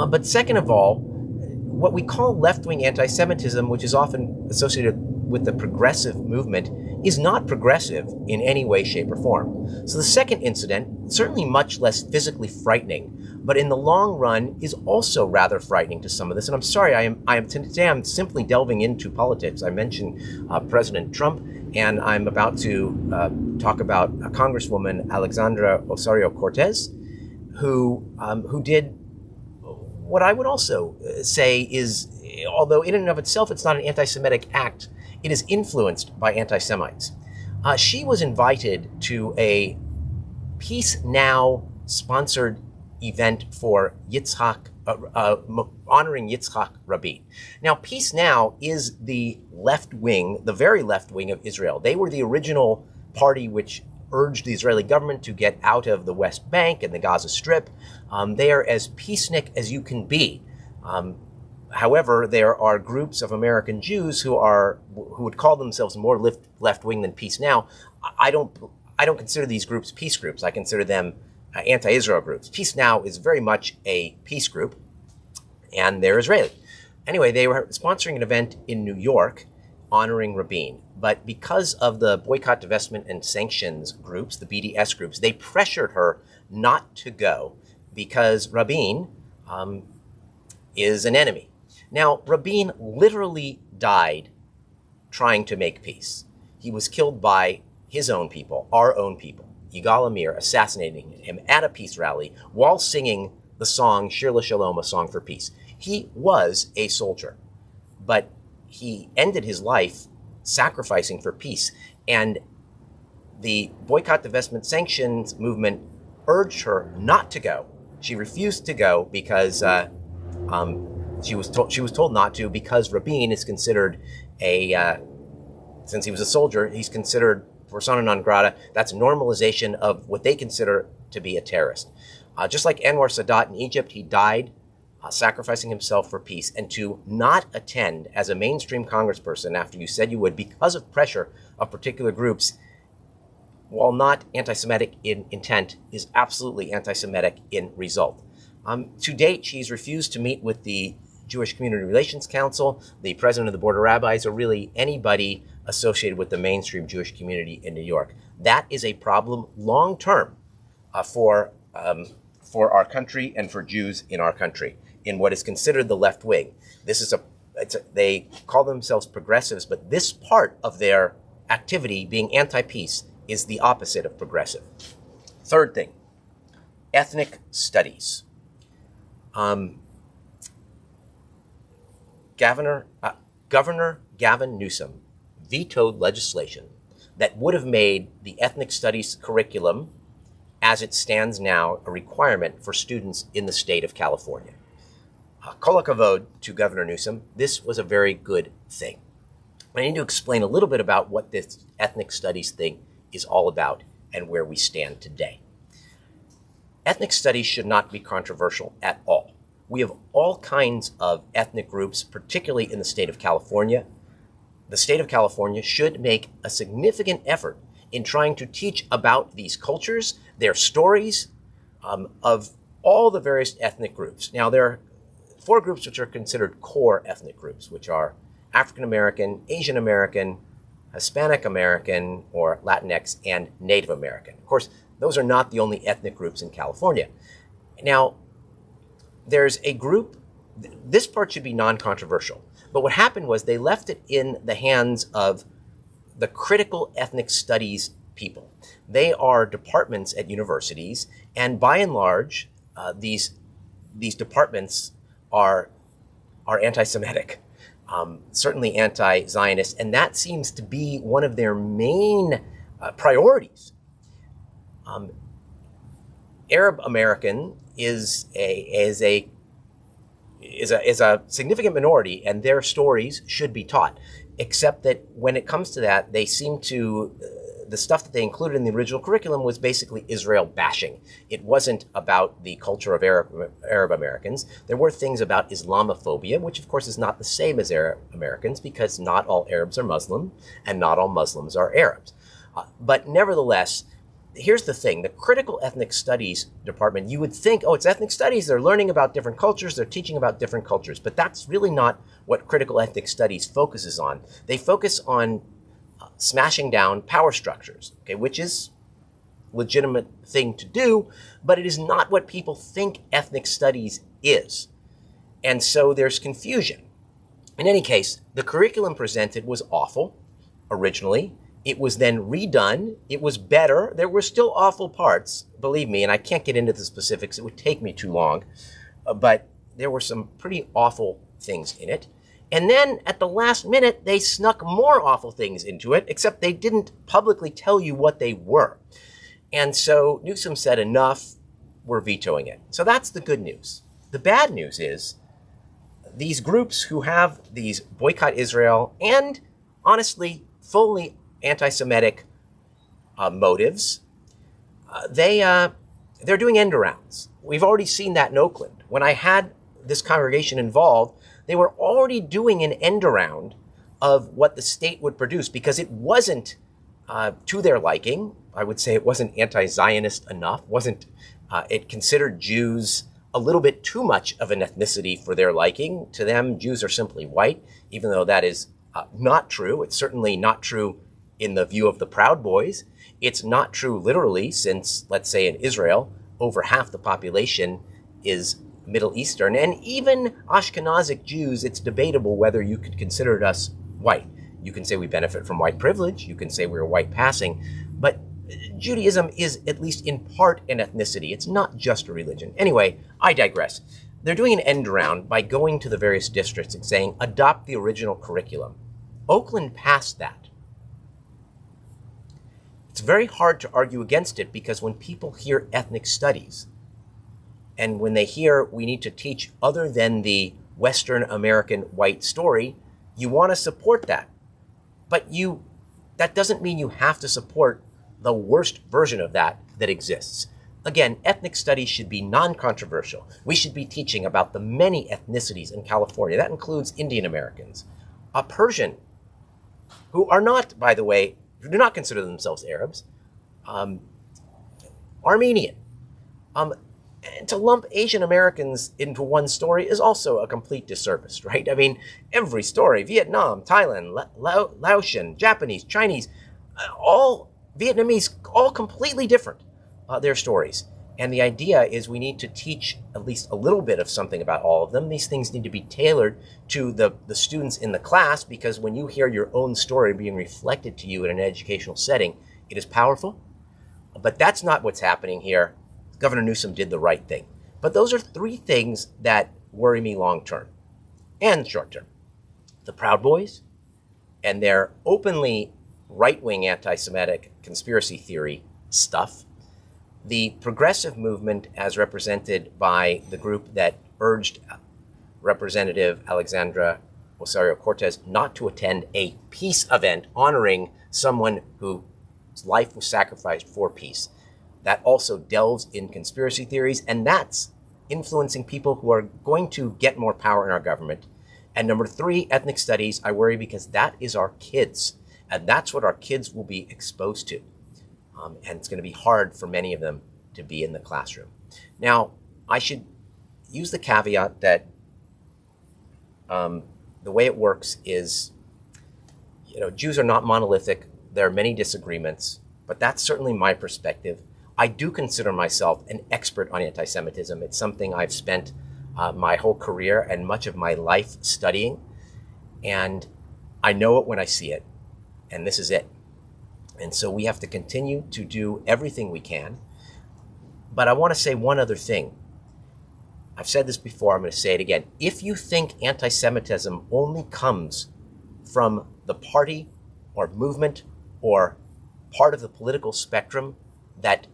But second of all, what we call left-wing anti-Semitism, which is often associated with the progressive movement, is not progressive in any way, shape, or form. So the second incident, certainly much less physically frightening, but in the long run is also rather frightening to some of this. And I'm sorry, today I'm simply delving into politics. I mentioned President Trump, and I'm about to talk about a Congresswoman, Alexandra Ocasio-Cortez, who did what I would also say is, although in and of itself it's not an anti-Semitic act, it is influenced by anti-Semites. She was invited to a Peace Now sponsored event for honoring Yitzhak Rabin. Now, Peace Now is the left wing, the very left wing of Israel. They were the original party which urged the Israeli government to get out of the West Bank and the Gaza Strip. They are as peacenik as you can be. However, there are groups of American Jews who would call themselves more left-wing than Peace Now. I don't consider these groups peace groups. I consider them anti-Israel groups. Peace Now is very much a peace group, and they're Israeli. Anyway, they were sponsoring an event in New York honoring Rabin. But because of the boycott, divestment, and sanctions groups, the BDS groups, they pressured her not to go because Rabin is an enemy. Now, Rabin literally died trying to make peace. He was killed by his own people, our own people. Yigal Amir assassinating him at a peace rally while singing the song Shir LaShalom, a song for peace. He was a soldier, but he ended his life sacrificing for peace. And the boycott, divestment, sanctions movement urged her not to go. She refused to go because she was told not to, because Rabin is considered since he was a soldier, he's considered persona non grata. That's normalization of what they consider to be a terrorist. Just like Anwar Sadat in Egypt, he died sacrificing himself for peace. And to not attend as a mainstream congressperson after you said you would because of pressure of particular groups, while not anti-Semitic in intent, is absolutely anti-Semitic in result. To date, she's refused to meet with the Jewish Community Relations Council, the president of the Board of Rabbis, or really anybody associated with the mainstream Jewish community in New York. That is a problem long-term for our country and for Jews in our country, in what is considered the left wing. This is they call themselves progressives, but this part of their activity, being anti-peace, is the opposite of progressive. Third thing, ethnic studies. Governor Gavin Newsom vetoed legislation that would have made the ethnic studies curriculum, as it stands now, a requirement for students in the state of California. Kol hakavod to Governor Newsom. This was a very good thing. I need to explain a little bit about what this ethnic studies thing is all about and where we stand today. Ethnic studies should not be controversial at all. We have all kinds of ethnic groups, particularly in the state of California. The state of California should make a significant effort in trying to teach about these cultures, their stories, of all the various ethnic groups. Now, there are 4 groups which are considered core ethnic groups, which are African American, Asian American, Hispanic American, or Latinx, and Native American. Of course, those are not the only ethnic groups in California. Now, there's a group, this part should be non-controversial, but what happened was they left it in the hands of the critical ethnic studies people. They are departments at universities, and by and large, these departments are anti-Semitic, certainly anti-Zionist, and that seems to be one of their main priorities. Arab American is a significant minority, and their stories should be taught. Except that when it comes to that, they seem to, the stuff that they included in the original curriculum was basically Israel bashing. It wasn't about the culture of Arab Americans. There were things about Islamophobia, which of course is not the same as Arab Americans, because not all Arabs are Muslim, and not all Muslims are Arabs. But nevertheless, here's the thing, the critical ethnic studies department, you would think, oh, it's ethnic studies, they're learning about different cultures, they're teaching about different cultures, but that's really not what critical ethnic studies focuses on. They focus on smashing down power structures, okay, which is a legitimate thing to do, but it is not what people think ethnic studies is. And so there's confusion. In any case, the curriculum presented was awful originally. It was then redone. It was better. There were still awful parts, believe me, and I can't get into the specifics. It would take me too long. But there were some pretty awful things in it. And then at the last minute, they snuck more awful things into it, except they didn't publicly tell you what they were. And so Newsom said, enough, we're vetoing it. So that's the good news. The bad news is these groups who have these boycott Israel and, honestly, fully anti-Semitic motives, they're doing end arounds. We've already seen that in Oakland. When I had this congregation involved, they were already doing an end around of what the state would produce because it wasn't to their liking. I would say it wasn't anti-Zionist enough. It considered Jews a little bit too much of an ethnicity for their liking. To them, Jews are simply white, even though that is not true. It's certainly not true in the view of the Proud Boys. It's not true literally, since, let's say in Israel, over half the population is Middle Eastern. And even Ashkenazic Jews, it's debatable whether you could consider us white. You can say we benefit from white privilege. You can say we're white passing. But Judaism is, at least in part, an ethnicity. It's not just a religion. Anyway, I digress. They're doing an end around by going to the various districts and saying, adopt the original curriculum. Oakland passed that. It's very hard to argue against it because when people hear ethnic studies and when they hear we need to teach other than the Western American white story, you want to support that. But that doesn't mean you have to support the worst version of that exists. Again, ethnic studies should be non-controversial. We should be teaching about the many ethnicities in California. That includes Indian Americans, Persian, who are not, by the way, who do not consider themselves Arabs, Armenian. And to lump Asian Americans into one story is also a complete disservice, right? I mean, every story, Vietnam, Thailand, Laotian, Japanese, Chinese, all Vietnamese, all completely different, their stories. And the idea is we need to teach at least a little bit of something about all of them. These things need to be tailored to the students in the class, because when you hear your own story being reflected to you in an educational setting, it is powerful. But that's not what's happening here. Governor Newsom did the right thing. But those are three things that worry me long term and short term. The Proud Boys and their openly right-wing anti-Semitic conspiracy theory stuff. The progressive movement, as represented by the group that urged Representative Alexandra Ocasio-Cortez not to attend a peace event honoring someone whose life was sacrificed for peace. That also delves in conspiracy theories, and that's influencing people who are going to get more power in our government. And number three, ethnic studies, I worry because that is our kids, and that's what our kids will be exposed to. And it's going to be hard for many of them to be in the classroom. Now, I should use the caveat that the way it works is, Jews are not monolithic. There are many disagreements, but that's certainly my perspective. I do consider myself an expert on anti-Semitism. It's something I've spent my whole career and much of my life studying, and I know it when I see it, and this is it. And so we have to continue to do everything we can. But I want to say one other thing. I've said this before, I'm going to say it again. If you think anti-Semitism only comes from the party or movement or part of the political spectrum that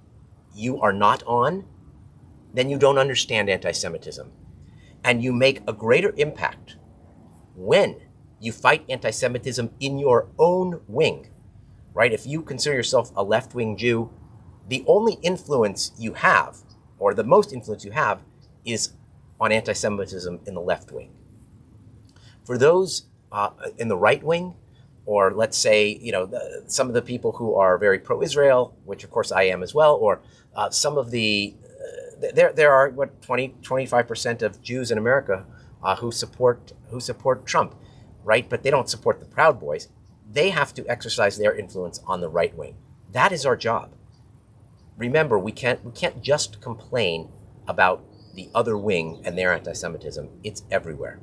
you are not on, then you don't understand anti-Semitism. And you make a greater impact when you fight anti-Semitism in your own wing. Right? If you consider yourself a left-wing Jew, the only influence you have, or the most influence you have, is on anti-Semitism in the left wing. For those in the right wing, or let's say, some of the people who are very pro-Israel, which of course I am as well, or some of the, there are 25% of Jews in America who support Trump, right? But they don't support the Proud Boys. They have to exercise their influence on the right wing. That is our job. Remember, we can't just complain about the other wing and their anti-Semitism. It's everywhere.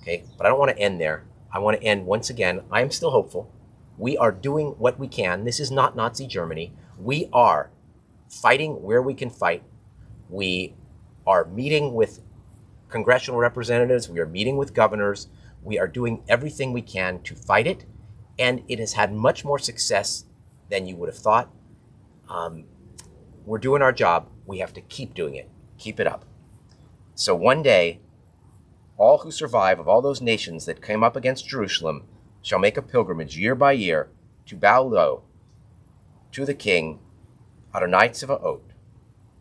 Okay, but I don't want to end there. I want to end once again. I am still hopeful. We are doing what we can. This is not Nazi Germany. We are fighting where we can fight. We are meeting with congressional representatives. We are meeting with governors. We are doing everything we can to fight it, and it has had much more success than you would have thought. We're doing our job. We have to keep doing it. Keep it up. So one day, all who survive of all those nations that came up against Jerusalem shall make a pilgrimage year by year to bow low to the King, Adonai Tzevaot,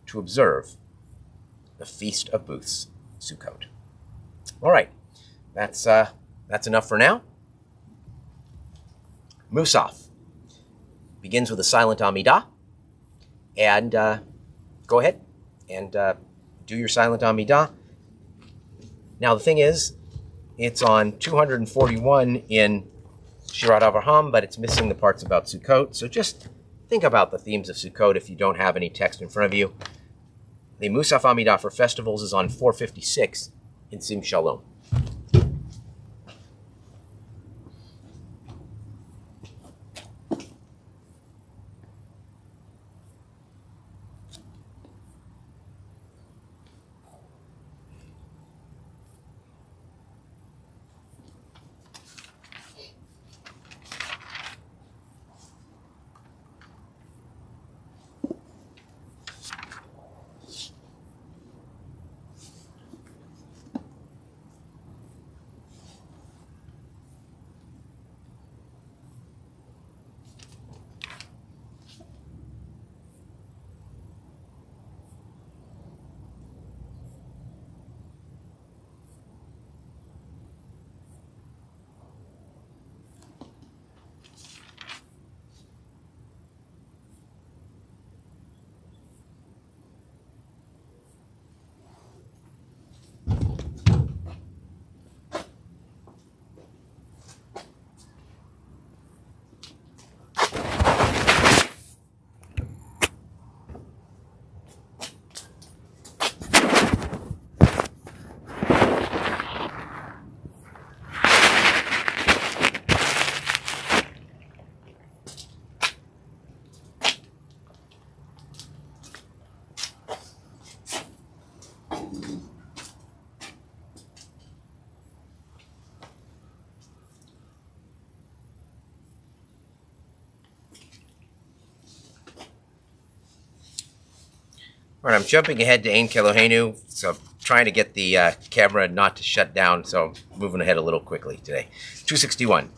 to observe the Feast of Booths, Sukkot. All right. That's enough for now. Musaf begins with a silent Amidah. And go ahead and do your silent Amidah. Now, the thing is, it's on 241 in Shirat Avraham, but it's missing the parts about Sukkot. So just think about the themes of Sukkot if you don't have any text in front of you. The Musaf Amidah for festivals is on 456 in Sim Shalom. All right, I'm jumping ahead to Ein Kelohenu, so trying to get the camera not to shut down, so I'm moving ahead a little quickly today. 261.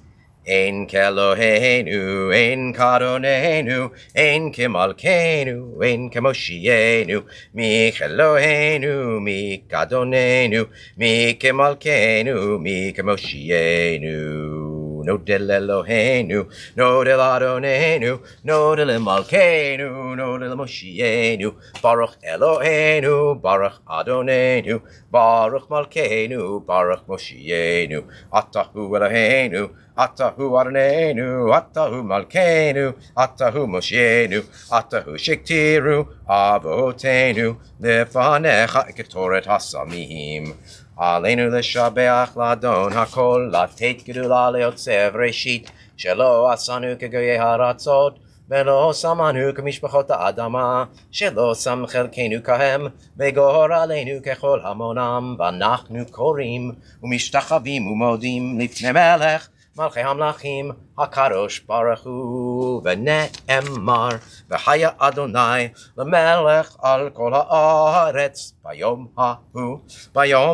Ein Kelohenu, Ein Kadonenu, Ein Kimalkenu, Ein Kemoshienu, Mi Kelohenu, Mi Kadonenu, Mi Kimalkenu, Mi Kemoshienu. No del Elohenu, no del Adonenu, no del Malkeinu, no del Moshienu, Baruch Elohenu, Baruch Adonenu, Baruch Malkeinu, Baruch Moshienu, Atahu Elohenu, Atahu Adonenu, Atahu Malkeinu, Atahu Moshienu, Atahu Shiktiru, Avotenu, Lefanecha Ketoret Hasamim. Aleinu l'shabeach l'adon hakol latet gedula leotzev reshit shelo asanu kegoye haratzot velo samanu kemishpachot ha'adama shelo sam chelkenu kahem vegor aleinu kechol hamonam v'anachnu korim umishtachavim umodim lifnei melech Malchei Hamlachim HaKadosh Baruch Hu V'ne'emar V'haya Adonai L'melech Al Kol Haaretz Bayom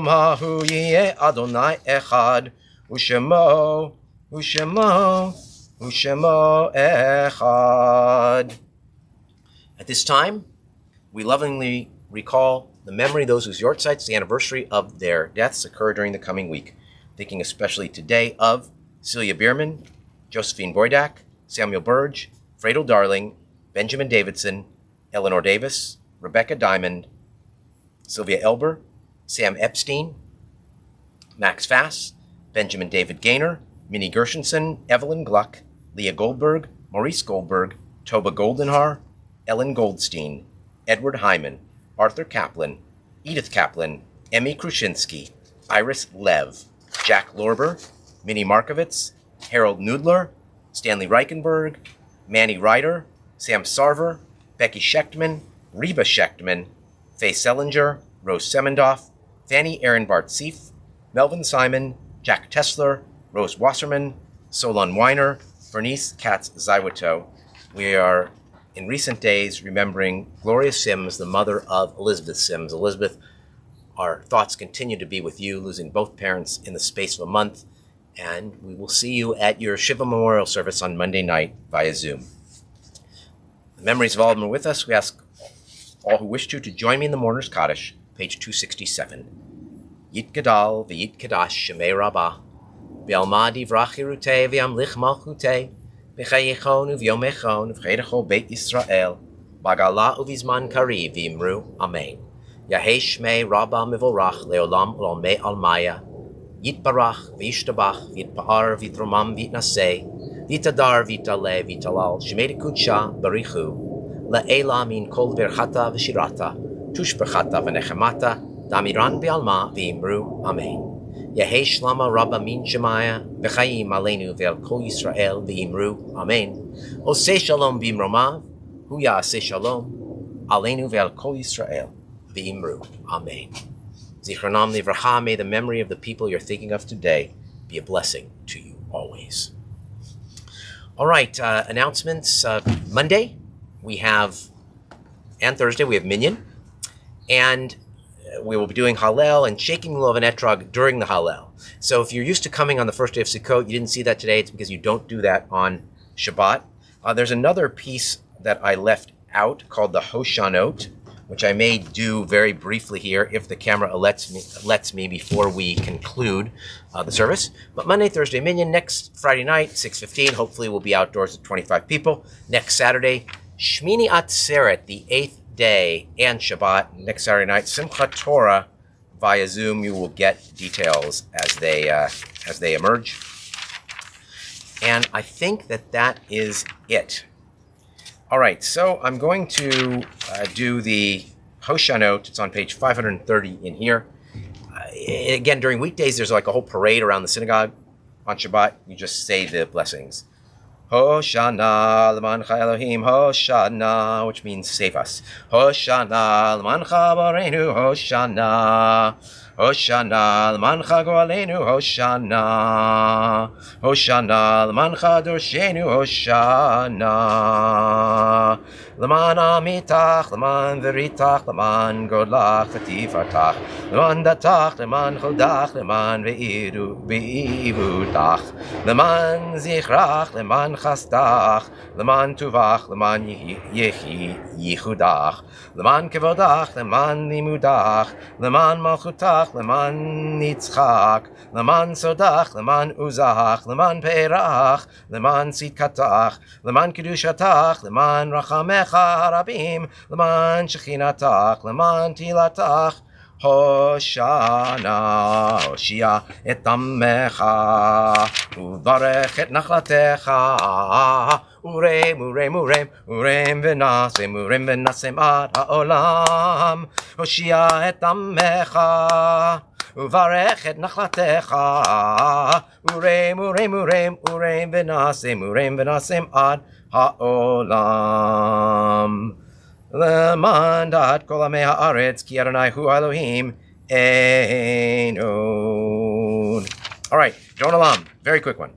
Hahu Yeh Adonai Echad U'Shemo Echad. At this time, we lovingly recall the memory of those whose yortzites, the anniversary of their deaths, occur during the coming week, thinking especially today of Celia Bierman, Josephine Boydak, Samuel Burge, Fredo Darling, Benjamin Davidson, Eleanor Davis, Rebecca Diamond, Sylvia Elber, Sam Epstein, Max Fass, Benjamin David Gaynor, Minnie Gershenson, Evelyn Gluck, Leah Goldberg, Maurice Goldberg, Toba Goldenhar, Ellen Goldstein, Edward Hyman, Arthur Kaplan, Edith Kaplan, Emmy Krushinsky, Iris Lev, Jack Lorber, Minnie Markovitz, Harold Nudler, Stanley Reichenberg, Manny Ryder, Sam Sarver, Becky Schechtman, Reba Schechtman, Faye Sellinger, Rose Semendoff, Fanny Aaron Bart-Seif, Melvin Simon, Jack Tessler, Rose Wasserman, Solon Weiner, Bernice Katz-Zywito. We are, in recent days, remembering Gloria Sims, the mother of Elizabeth Sims. Elizabeth, our thoughts continue to be with you, losing both parents in the space of a month. And we will see you at your Shiva Memorial Service on Monday night via Zoom. The memories of all of them are with us. We ask all who wish to join me in the Mourner's Kaddish, page 267. Yit Gadal v'yit Kadash Shemei Rabbah v'alma divrach Hirutei v'yamlich Malchutei v'chayichon v'yomechon v'cheidechol Beit Yisrael b'gala uvizman kariv v'imru Amen. Yahei Shmei Rabbah Mivorach leolam olmei almaya Yitbarach, Vishtabach, Yitpa'ar, Vitromam, Vitnaseh, Vitadar, Vitale, Vitalal, Shemei Kudsha, Barichu, La'ela min kol verchata v'shirata, Tushberchata v'nechemata, Damiran v'alma v'imru, Amen. Yehei Shlama Rabba min Shemaya, V'chayim aleinu v'el kol Yisrael v'imru, Amen. Oseh Shalom v'imromav, Hu ya'aseh Shalom, aleinu v'el kol Yisrael v'imru, Amen. Zichronam livracha, may the memory of the people you're thinking of today be a blessing to you always. All right, announcements. Monday, we have, and Thursday, we have Minyan. And we will be doing Hallel and shaking the Lulav Etrog during the Hallel. So if you're used to coming on the first day of Sukkot, you didn't see that today, it's because you don't do that on Shabbat. There's another piece that I left out called the Hoshanot, which I may do very briefly here if the camera lets me before we conclude the service. But Monday, Thursday, Minyan. Next Friday night, 6:15. Hopefully we'll be outdoors at 25 people. Next Saturday, Shmini Atzeret, the 8th day, and Shabbat. Next Saturday night, Simchat Torah via Zoom. You will get details as they emerge. And I think that is it. All right, so I'm going to do the Hoshanot. It's on page 530 in here. Again, during weekdays, there's like a whole parade around the synagogue. On Shabbat, you just say the blessings. Hoshana l'mancha Elohim, Hoshana, which means save us. Hoshana l'mancha bareinu, Hoshana. Hoshana l'mancha go'aleinu, Hoshana. Hoshana l'mancha dorshenu, Hoshana. L'man amitach, l'man veritach, l'man godlach v'tifartach, l'man datach, l'man chodach, l'man ve'ivutach, l'man zichrach, l'man chastach, l'man tuvach, l'man yichudach, l'man kevodach, l'man limudach, l'man malchutach, l'man nitzchak, l'man sodach, l'man uzach, l'man peirach, l'man sitkatach, l'man kedushatach, l'man rachamech harabim, l'man shechinatach, l'man tilatach, Hoshana, Hoshia et amecha, uvarech et nachlatecha, urem, urem, urem, urem v'nasem ad ha'olam, Hoshia et amecha, uvarech et nachlatecha, urem, urem, urem, urem v'nasem ad ha'olam. Leman dat kol amei haaretz ki Adonai hu Elohim enon. All right, Don Olam, very quick one.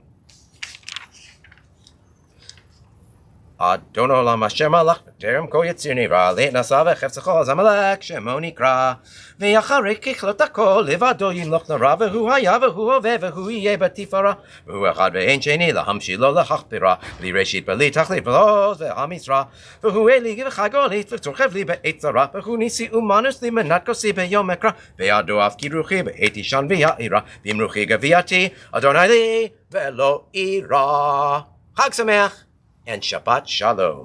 Adon Olam Asher Malach Terem Kol Yetzir Nivra Leit Nasa V'Chefzecho Zamalek Shemo Nikra V'Yacharei Kichlot Hakol Levado Yimloch Nara V'Hu Haya V'Hu Hoveh V'Hu Yeh B'Tifara V'Hu Echad V'Ein Sheni L'Hamshi Lo L'Chachpira V'Li Reshit B'Li Tachlit V'Loz V'Ham Yisra V'Hu Eli V'Chagolit V'Tzorchev Li B'Eit Zara V'Hu Nisi Umanus Li Menat Kosi B'Yom Ekra V'Yado Av Kiruchi B'Eit Ishan V'Ya'ira V'Imruchi Gaviyati Adonai Li V'Lo Ira Chag Sameach and Shabbat Shalom.